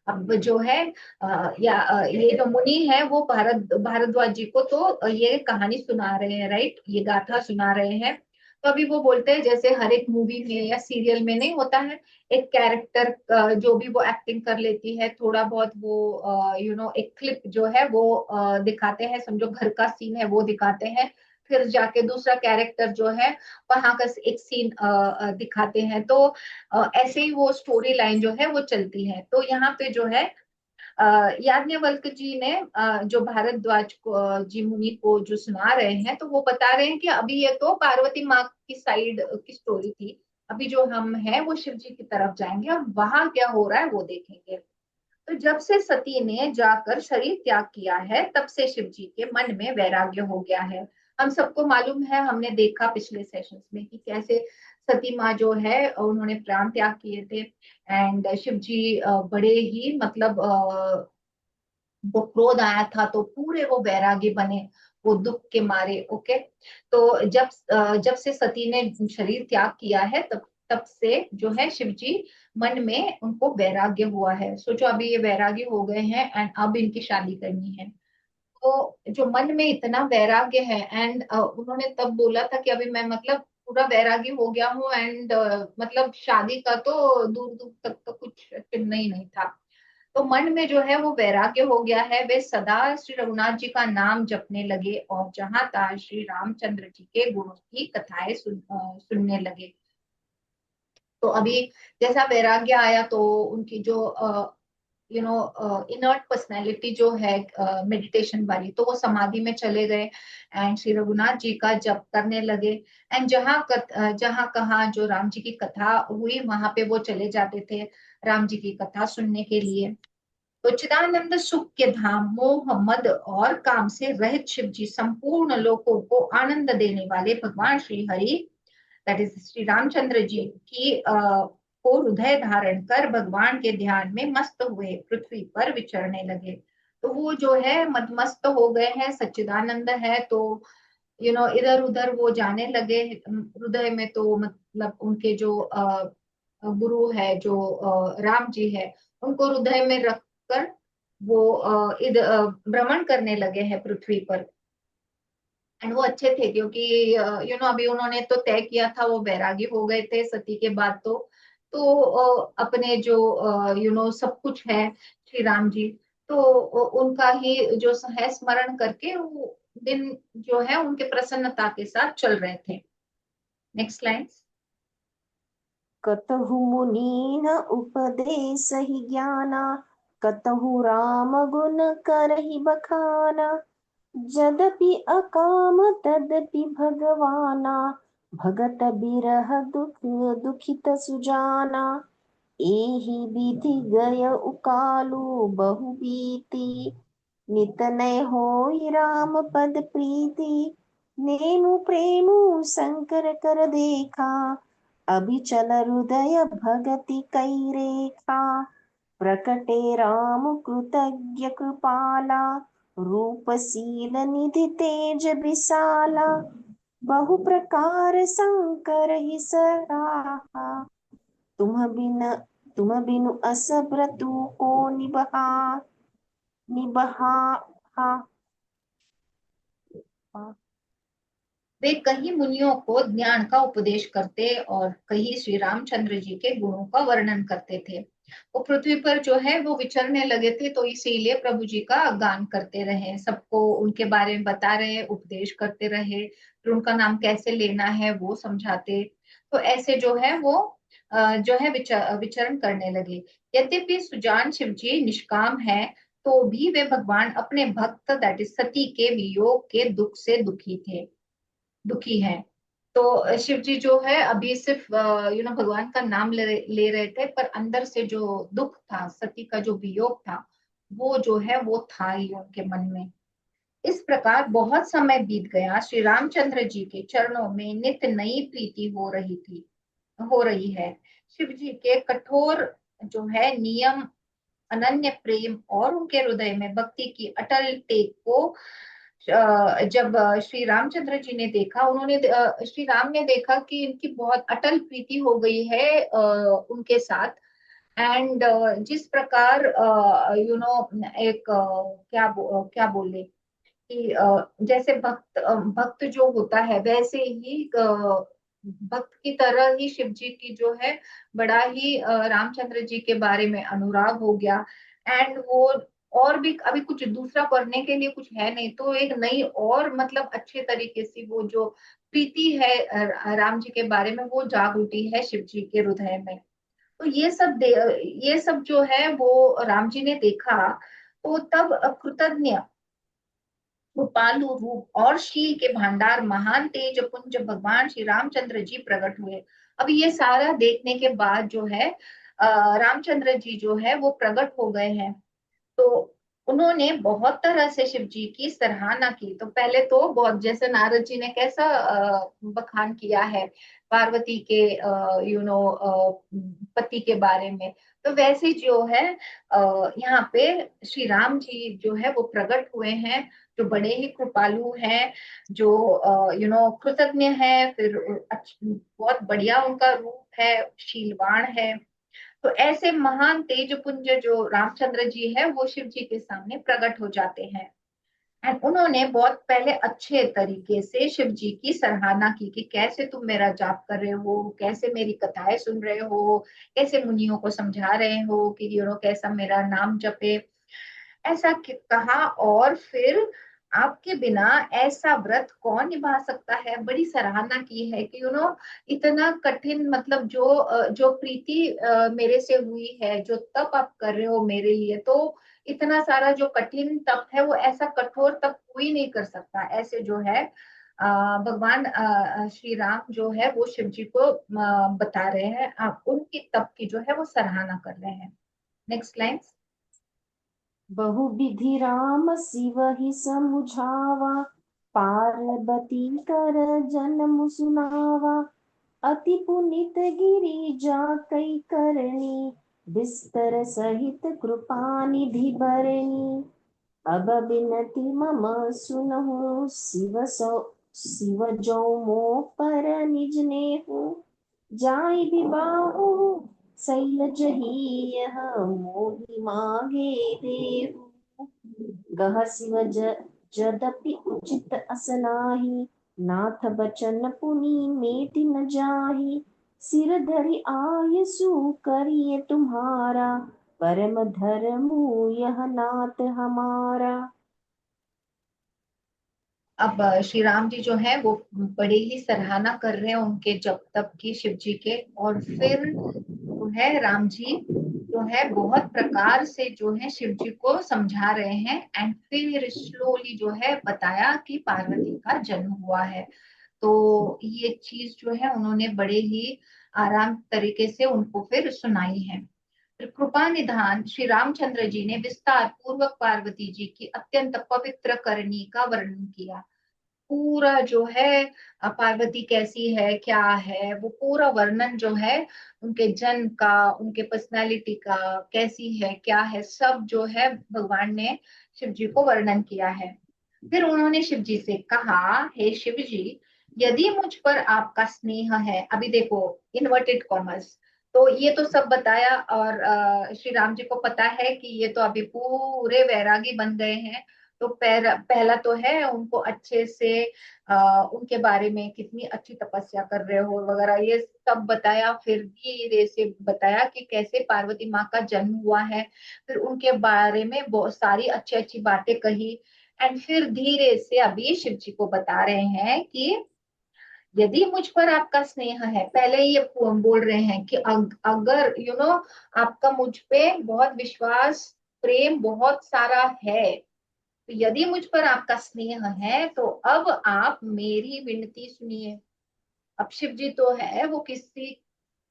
अब जो है ये जो मुनि है वो भारद्वाज जी को तो ये कहानी सुना रहे हैं, राइट, ये गाथा सुना रहे हैं। तो अभी वो बोलते हैं, जैसे हर एक मूवी में या सीरियल में नहीं होता है, एक कैरेक्टर जो भी वो एक्टिंग कर लेती है, थोड़ा बहुत वो एक क्लिप जो है वो दिखाते हैं, समझो घर का सीन है वो दिखाते हैं, फिर जाके दूसरा कैरेक्टर जो है वहां का एक सीन दिखाते हैं, तो ऐसे ही वो स्टोरी लाइन जो है वो चलती है। तो यहाँ पे जो है याज्ञवल्क जी ने जो भारद्वाज को जी मुनि को जो सुना रहे हैं, तो वो बता रहे हैं कि अभी ये तो पार्वती माँ की साइड की स्टोरी थी, अभी जो हम हैं वो शिव जी की तरफ जाएंगे और वहां क्या हो रहा है वो देखेंगे। तो जब से सती ने जाकर शरीर त्याग किया है, तब से शिव जी के मन में वैराग्य हो गया है। हम सबको मालूम है, हमने देखा पिछले सेशंस में कि कैसे सती माँ जो है उन्होंने प्राण त्याग किए थे, एंड शिव जी बड़े ही मतलब वो क्रोध आया था तो पूरे वो वैरागी बने, वो दुख के मारे। ओके, तो जब से सती ने शरीर त्याग किया है, तब तब से जो है शिव जी मन में उनको वैराग्य हुआ है। सोचो अभी ये वैरागी हो गए हैं एंड अब इनकी शादी करनी है, तो जो मन में इतना वैराग्य है, एंड उन्होंने तब बोला था कि अभी मैं मतलब पूरा वैरागी हो गया हूँ, एंड मतलब शादी का तो दूर दूर तक तो कुछ चिन्ह ही नहीं था। तो मन में जो है वो वैराग्य हो गया है, वे सदा श्री रघुनाथ जी का नाम जपने लगे और जहां तहा श्री रामचंद्र जी के गुणों की कथाएं सुनने लगे। तो अभी जैसा वैराग्य आया, तो उनकी जो इनर्ट पर्सनैलिटी जो है मेडिटेशन वाली, तो वो समाधि में चले गए एंड श्री रघुनाथ जी का जप करने लगे। एंड जहाँ कहाँ जो राम जी की कथा हुई वहां पे वो चले जाते थे राम जी की कथा सुनने के लिए। तो चिदानंद सुख के धाम मोह मद और काम से रहित शिव जी संपूर्ण लोकों को आनंद देने वाले भगवान श्री हरि, दैट इज श्री रामचंद्र जी की को हृदय धारण कर भगवान के ध्यान में मस्त हुए पृथ्वी पर विचरने लगे। तो वो जो है मदमस्त हो गए हैं, सच्चिदानंद है, तो इधर उधर वो जाने लगे हृदय में, तो मतलब उनके जो गुरु है जो राम जी है, उनको हृदय में रखकर वो भ्रमण करने लगे हैं पृथ्वी पर। एंड वो अच्छे थे, क्योंकि अभी उन्होंने तो तय किया था, वो बैरागी हो गए थे सती के बाद, तो अपने जो सब कुछ है श्री राम जी, तो उनका ही जो है स्मरण करके वो दिन जो है उनके प्रसन्नता के साथ चल रहे थे। Next line. कतहु मुनीन उपदेसहि ज्ञाना, कतहु राम गुण करहि बखाना। जदपि अकाम तदपि भगवाना, भगत बिरह दुख दुखित सुजाना। एहि विधि गय उकालु बहु बीती, नित नय होई राम पद प्रीति। नेमु प्रेमु शंकर कर देखा, अभिचल हृदय भगति कई रेखा। प्रकटे राम कृतज्ञ कृपाला, रूपशील निधि तेज विशाला। बहु प्रकार शंकर ही सराहा, तुम बिन तुम बिनु अस व्रतु को निबहा निबहा हा, वे कहीं मुनियों को ज्ञान का उपदेश करते और कहीं श्री रामचंद्र जी के गुणों का वर्णन करते थे। वो पृथ्वी पर जो है वो विचरने लगे थे, तो इसीलिए प्रभु जी का गान करते रहे, सबको उनके बारे में बता रहे, उपदेश करते रहे, फिर उनका नाम कैसे लेना है वो समझाते। तो ऐसे जो है वो जो है विचरण करने लगे। यद्यपि सुजान शिव जी निष्काम है, तो भी वे भगवान अपने भक्त दैट इज सती के वियोग के दुख से दुखी है। तो शिव जी जो है अभी सिर्फ भगवान का नाम ले रहे थे, पर अंदर से जो दुख था, सती का जो वियोग था, वो जो है वो था ही उनके मन में। इस प्रकार बहुत समय बीत गया। श्री रामचंद्र जी के चरणों में नित्य नई प्रीति हो रही है। शिव जी के कठोर जो है नियम, अनन्य प्रेम और उनके हृदय में भक्ति की अटल टेक को जब श्री रामचंद्र जी ने देखा, श्री राम ने देखा कि इनकी बहुत अटल प्रीति हो गई है उनके साथ। एंड जिस प्रकार एक क्या बोले कि जैसे भक्त जो होता है, वैसे ही भक्त की तरह ही शिव जी की जो है बड़ा ही रामचंद्र जी के बारे में अनुराग हो गया। एंड वो और भी अभी कुछ दूसरा करने के लिए कुछ है नहीं, तो एक नई और मतलब अच्छे तरीके से वो जो प्रीति है राम जी के बारे में, वो जाग उठी है शिव जी के हृदय में। तो ये सब जो है वो राम जी ने देखा। तो तब कृतज्ञ कृपालु रूप और शील के भंडार, महान तेज पुंज भगवान श्री रामचंद्र जी प्रकट हुए। अब ये सारा देखने के बाद जो है रामचंद्र जी जो है वो प्रकट हो गए हैं। तो उन्होंने बहुत तरह से शिव जी की सराहना की। तो पहले तो बहुत, जैसे नारद जी ने कैसा बखान किया है पार्वती के पति के बारे में, तो वैसे जो है यहाँ पे श्री राम जी जो है वो प्रकट हुए हैं, जो बड़े ही कृपालु हैं, जो कृतज्ञ है, फिर बहुत बढ़िया उनका रूप है, शीलवान है। तो ऐसे महान तेज पुंज जो रामचंद्र जी है वो शिव जी के सामने प्रकट हो जाते हैं। एंड उन्होंने बहुत पहले अच्छे तरीके से शिव जी की सराहना की कि कैसे तुम मेरा जाप कर रहे हो, कैसे मेरी कथाएं सुन रहे हो, कैसे मुनियों को समझा रहे हो कि कैसा मेरा नाम जपे, ऐसा कहा। और फिर आपके बिना ऐसा व्रत कौन निभा सकता है, बड़ी सराहना की है कि इतना कठिन, मतलब जो प्रीति मेरे से हुई है, जो तप आप कर रहे हो मेरे लिए, तो इतना सारा जो कठिन तप है वो ऐसा कठोर तप कोई नहीं कर सकता। ऐसे जो है भगवान श्री राम जो है वो शिव जी को बता रहे हैं, आप उनकी तप की जो है वो सराहना कर रहे हैं। Next line. बहुविधि राम शिव ही समुझावा, पार्वती कर जन्म सुनावा। अति पुनित गिरिजा कई करनी, बिस्तर सहित कृपा निधि बरनी। अब बिनती मम सुनहु शिव जो मो पर निज नेहु। जाय विबाहु शैलज ही यह मोहि मागे देहु। गह शिव जदपि उचित असनाहि, नाथ बचन पुनि मेटि न जाहि। सिर धरि आयसु करिए तुम्हारा, परम धर्मु यह नाथ हमारा। अब श्री राम जी जो है वो बड़े ही सराहना कर रहे हैं उनके जप तप की, शिव जी के। और फिर जो है राम जी जो है बहुत प्रकार से जो है शिव जी को समझा रहे हैं। एंड फिर स्लोली जो है बताया कि पार्वती का जन्म हुआ है। तो ये चीज जो है उन्होंने बड़े ही आराम तरीके से उनको फिर सुनाई है। फिर कृपा निधान श्री रामचंद्र जी ने विस्तार पूर्वक पार्वती जी की अत्यंत पवित्र करनी का वर्णन किया। पूरा जो है पार्वती कैसी है, क्या है, वो पूरा वर्णन जो है उनके जन्म का, उनके पर्सनालिटी का, कैसी है, क्या है, सब जो है भगवान ने शिव जी को वर्णन किया है। फिर उन्होंने शिव जी से कहा, हे शिव जी, यदि मुझ पर आपका स्नेह है, अभी देखो इन्वर्टेड कॉमर्स, तो ये तो सब बताया। और श्री राम जी को पता है कि ये तो अभी पूरे वैरागी बन गए हैं। तो पहला तो है उनको अच्छे से उनके बारे में कितनी अच्छी तपस्या कर रहे हो वगैरह ये सब बताया। फिर धीरे से बताया कि कैसे पार्वती माँ का जन्म हुआ है, फिर उनके बारे में बहुत सारी अच्छी अच्छी बातें कही। एंड फिर धीरे से अभी शिव जी को बता रहे हैं कि यदि मुझ पर आपका स्नेह है, पहले ये बोल रहे हैं कि अगर आपका मुझ पे बहुत विश्वास, प्रेम बहुत सारा है, तो यदि मुझ पर आपका स्नेह है तो अब आप मेरी विनती सुनिए। अब शिव जी तो है वो किसी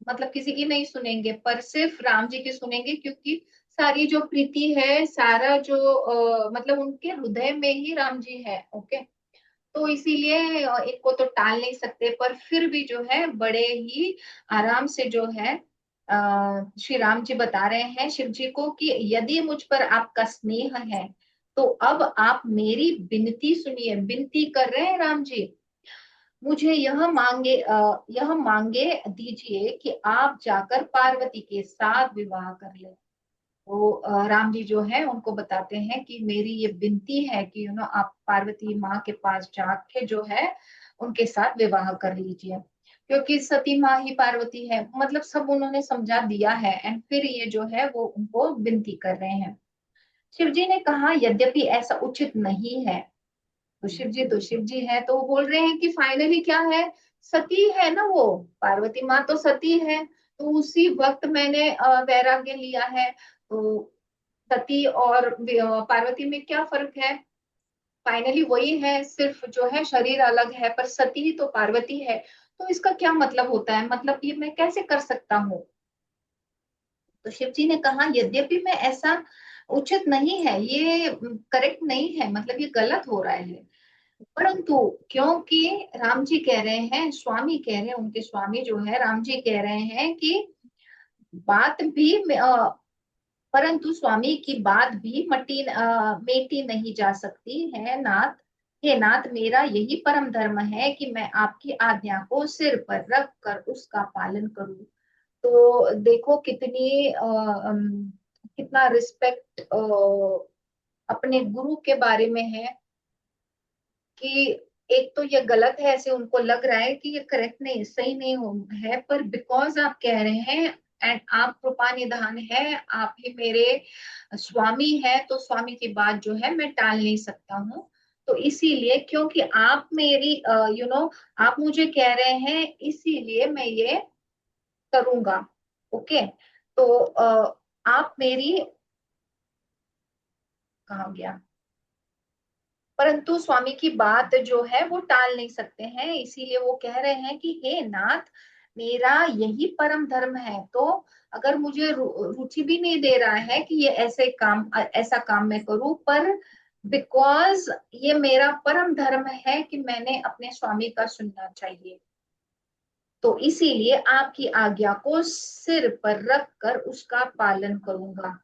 मतलब किसी की नहीं सुनेंगे, पर सिर्फ राम जी की सुनेंगे, क्योंकि सारी जो प्रीति है, सारा जो मतलब उनके हृदय में ही राम जी है। ओके, तो इसीलिए इनको तो टाल नहीं सकते, पर फिर भी जो है बड़े ही आराम से जो है श्री राम जी बता रहे हैं शिव जी को कि यदि मुझ पर आपका स्नेह है तो अब आप मेरी विनती सुनिए। विनती कर रहे हैं राम जी, मुझे यह मांगे दीजिए कि आप जाकर पार्वती के साथ विवाह कर ले। तो राम जी जो है उनको बताते हैं कि मेरी ये विनती है कि आप पार्वती माँ के पास जाके जो है उनके साथ विवाह कर लीजिए, क्योंकि सती माँ ही पार्वती है। मतलब सब उन्होंने समझा दिया है, एंड फिर ये जो है वो उनको विनती कर रहे हैं। शिव जी ने कहा यद्यपि ऐसा उचित नहीं है। तो शिव जी है तो वो बोल रहे हैं कि फाइनली क्या है, सती है ना वो, पार्वती माँ तो सती है। तो उसी वक्त मैंने वैराग्य लिया है। तो सती और पार्वती में क्या फर्क है, फाइनली वही है, सिर्फ जो है शरीर अलग है, पर सती तो पार्वती है। तो इसका क्या मतलब होता है, मतलब ये मैं कैसे कर सकता हूँ। तो शिव जी ने कहा यद्यपि मैं ऐसा उचित नहीं है, ये करेक्ट नहीं है, मतलब ये गलत हो रहा है, परंतु क्योंकि राम जी कह रहे हैं, स्वामी कह रहे हैं, उनके स्वामी जो है राम जी कह रहे हैं कि बात भी परंतु स्वामी की बात भी मेटी नहीं जा सकती है नाथ। हे नाथ, मेरा यही परम धर्म है कि मैं आपकी आज्ञा को सिर पर रख कर उसका पालन करूं। तो देखो कितनी कितना रिस्पेक्ट अपने गुरु के बारे में है, कि एक तो ये गलत है, ऐसे उनको लग रहा है कि ये करेक्ट नहीं, सही नहीं हो है, पर बिकॉज आप कह रहे हैं एंड आप कृपा निधान है, आप ही मेरे स्वामी है, तो स्वामी की बात जो है मैं टाल नहीं सकता हूँ। तो इसीलिए क्योंकि आप मेरी आप मुझे कह रहे हैं, इसीलिए मैं ये करूंगा। ओके, तो आप मेरी, कहा गया, परंतु स्वामी की बात जो है वो टाल नहीं सकते हैं, इसीलिए वो कह रहे हैं कि हे नाथ, मेरा यही परम धर्म है। तो अगर मुझे रुचि भी नहीं दे रहा है कि ये ऐसा काम मैं करूं, पर बिकॉज ये मेरा परम धर्म है कि मैंने अपने स्वामी का सुनना चाहिए, तो इसीलिए आपकी आज्ञा को सिर पर रख कर उसका पालन करूंगा।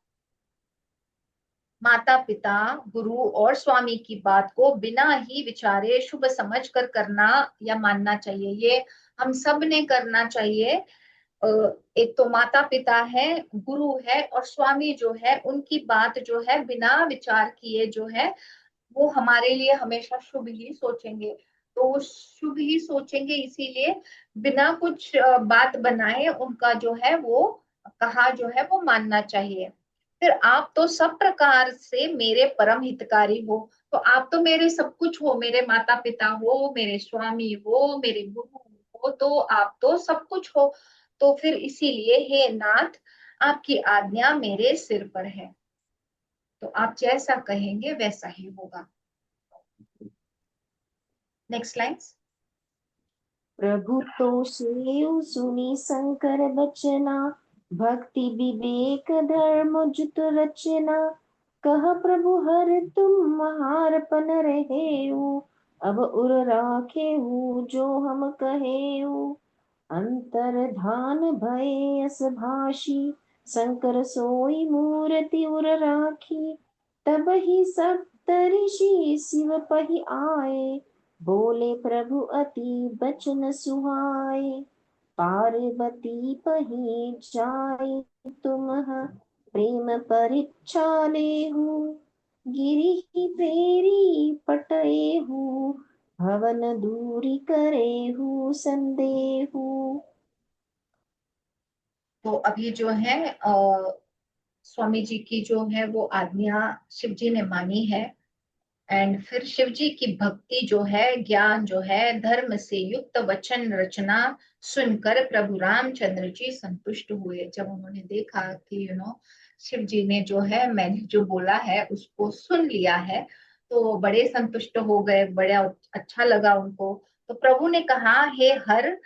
माता पिता, गुरु और स्वामी की बात को बिना ही विचारे शुभ समझ कर करना या मानना चाहिए, ये हम सब ने करना चाहिए। अ, एक तो माता पिता है, गुरु है और स्वामी जो है, उनकी बात जो है बिना विचार किए जो है वो हमारे लिए हमेशा शुभ ही सोचेंगे। तो वो शुभ ही सोचेंगे, इसीलिए बिना कुछ बात बनाए उनका जो है वो कहा जो है वो मानना चाहिए। फिर आप तो सब प्रकार से मेरे परम हितकारी हो, तो आप तो मेरे सब कुछ हो, मेरे माता पिता हो, मेरे स्वामी हो, मेरे गुरु हो, तो आप तो सब कुछ हो। तो फिर इसीलिए हे नाथ, आपकी आज्ञा मेरे सिर पर है, तो आप जैसा कहेंगे वैसा ही होगा। Next lines. प्रभु तो सेव सुनी शंकर बचना, भक्ति विवेक धर्म जुत रचना। कह प्रभु हर तुम महारपन रहेऊ, अब उर राखेऊ जो हम कहेऊ। अंतर्धान भय अस भाषी, शंकर सोई मूर्ति उर राखी। तब ही सप्त ऋषि शिव पहि आए, बोले प्रभु अति बचन सुहाए। पार्वती पही जाए तुम प्रेम परीक्षा लेहु, गिरि फेरी पटेहु, भवन दूरी करेहु संदेहु। तो अभी जो है स्वामी जी की जो है वो आज्ञा शिव जी ने मानी है, एंड फिर शिव जी की भक्ति जो है, ज्ञान जो है, धर्म से युक्त वचन रचना सुनकर प्रभु रामचंद्र जी संतुष्ट हुए। जब उन्होंने देखा कि शिव जी ने जो है मैंने जो बोला है उसको सुन लिया है, तो बड़े संतुष्ट हो गए, बड़ा अच्छा लगा उनको। तो प्रभु ने कहा, हे हर,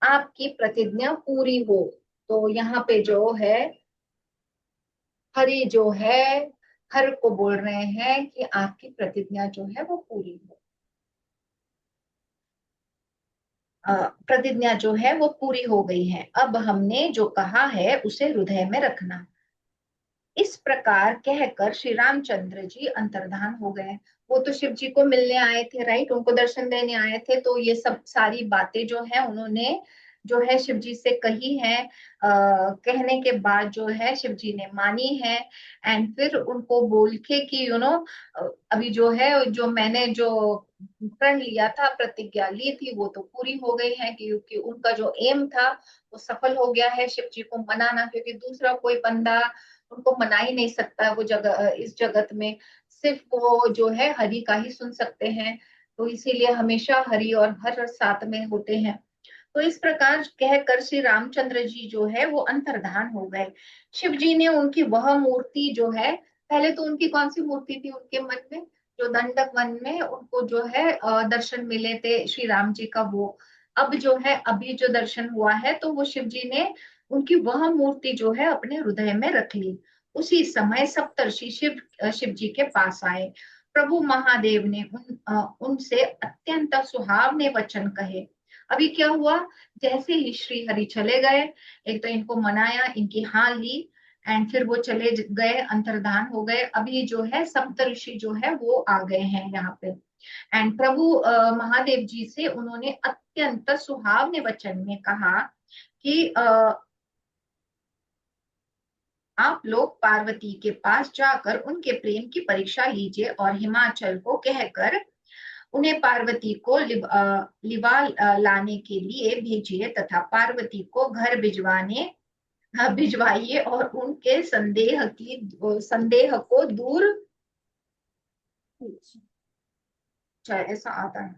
आपकी प्रतिज्ञा पूरी हो। तो यहाँ पे जो है हरि जो है हर को बोल रहे हैं कि आपकी प्रतिज्ञा जो है वो पूरी हो। प्रतिज्ञा जो है वो पूरी हो गई है, अब हमने जो कहा है उसे हृदय में रखना। इस प्रकार कहकर श्री रामचंद्र जी अंतर्धान हो गए। वो तो शिव जी को मिलने आए थे, राइट, उनको दर्शन देने आए थे, तो ये सब सारी बातें जो है उन्होंने जो है शिव जी से कही है। कहने के बाद जो है शिव जी ने मानी है। एंड फिर उनको बोल के कि अभी जो है जो मैंने जो प्रण लिया था, प्रतिज्ञा ली थी, वो तो पूरी हो गई है, क्योंकि उनका जो एम था वो सफल हो गया है, शिव जी को मनाना, क्योंकि दूसरा कोई बंदा उनको मना ही नहीं सकता। वो जगह इस जगत में सिर्फ वो जो है हरि का ही सुन सकते हैं, तो इसीलिए हमेशा हरि और हर साथ में होते हैं। तो इस प्रकार कहकर श्री रामचंद्र जी जो है वो अंतर्धान हो गए। शिव जी ने उनकी वह मूर्ति जो है, पहले तो उनकी कौन सी मूर्ति थी उनके मन में, जो दंडक वन में उनको जो है दर्शन मिले थे श्री राम जी का, वो अब जो है अभी जो दर्शन हुआ है, तो वो शिव जी ने उनकी वह मूर्ति जो है अपने हृदय में रख ली। उसी समय सप्तर्षि शिव जी के पास आए। प्रभु महादेव ने उनसे अत्यंत सुहावने वचन कहे। अभी क्या हुआ, जैसे ही श्री हरि चले गए, एक तो इनको मनाया, इनकी हाँ ली, एंड फिर वो चले गए, अंतर्धान हो गए। अभी जो है सप्तऋषि जो है वो आ गए हैं यहाँ पे। एंड प्रभु महादेव जी से उन्होंने अत्यंत सुहावने वचन में कहा कि आप लोग पार्वती के पास जाकर उनके प्रेम की परीक्षा लीजिए और हिमाचल को कहकर उन्हें पार्वती को लिवा लाने के लिए भेजिए, तथा पार्वती को घर भिजवाइए और उनके संदेह को दूर, ऐसा आता है,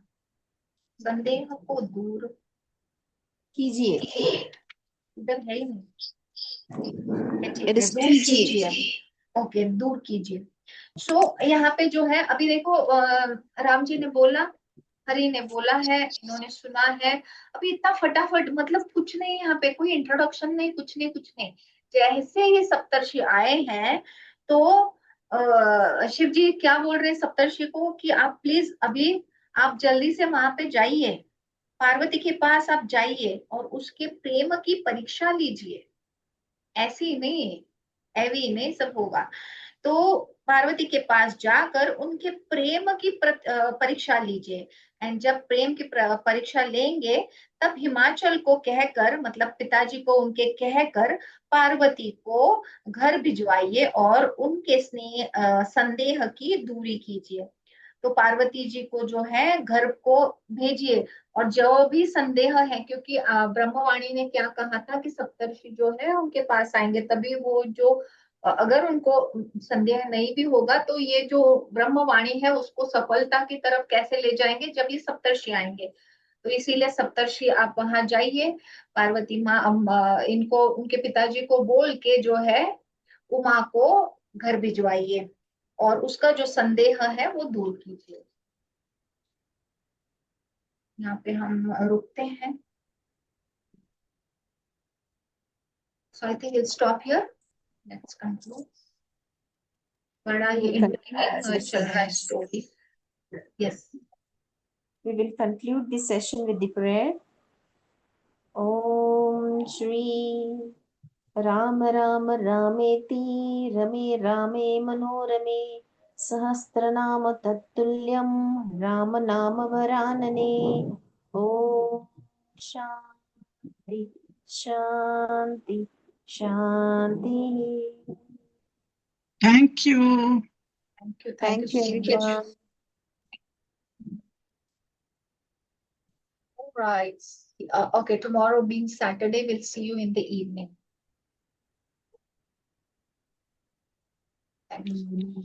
संदेह को दूर कीजिए। इधर है ही नहीं, It is दूर कीजिए। कीजिए। ओके, दूर कीजिए। सो यहाँ पे जो है अभी देखो, राम जी ने बोला, हरि ने बोला है, इन्होंने सुना है। अभी इतना फटाफट, मतलब कुछ नहीं, यहाँ पे कोई इंट्रोडक्शन नहीं, कुछ नहीं कुछ नहीं। जैसे ये सप्तर्षि आए हैं, तो शिव जी क्या बोल रहे हैं सप्तर्षि को कि आप प्लीज अभी आप जल्दी से वहां पे जाइए, पार्वती के पास आप जाइए और उसके प्रेम की परीक्षा लीजिए। ऐसे ही नहीं, ऐवी ही नहीं सब होगा। तो पार्वती के पास जाकर उनके प्रेम की परीक्षा लीजिए। एंड जब प्रेम की परीक्षा लेंगे, तब हिमाचल को कहकर, मतलब पिताजी को उनके कहकर, पार्वती को घर भिजवाइए और उनके संदेह की दूरी कीजिए। तो पार्वती जी को जो है घर को भेजिए, और जो भी संदेह है, क्योंकि ब्रह्मवाणी ने क्या कहा था कि सप्तर्षि जो है उनके पास आएंगे, तभी वो जो अगर उनको संदेह नहीं भी होगा, तो ये जो ब्रह्मवाणी है उसको सफलता की तरफ कैसे ले जाएंगे जब ये सप्तर्षि आएंगे। तो इसीलिए सप्तर्षि आप वहां जाइए, पार्वती माँ इनको उनके पिताजी को बोल के जो है उमा को घर भिजवाइए और उसका जो संदेह है वो दूर कीजिए। यहाँ पे हम रुकते हैं। So I think will stop here, let's conclude. बड़ा ये इंटरेस्टिंग चल रहा है story. Yes, We will conclude this session with the prayer. Om Shri Ram Ram Rameti Rame Rame Manorame Sahasranama Tattulyam Rama Nama Varanane. Om Shanti Shanti Shanti. Thank you. Thank you, Thank you everyone. Right. Okay, tomorrow being Saturday, we'll see you in the evening. Thank you.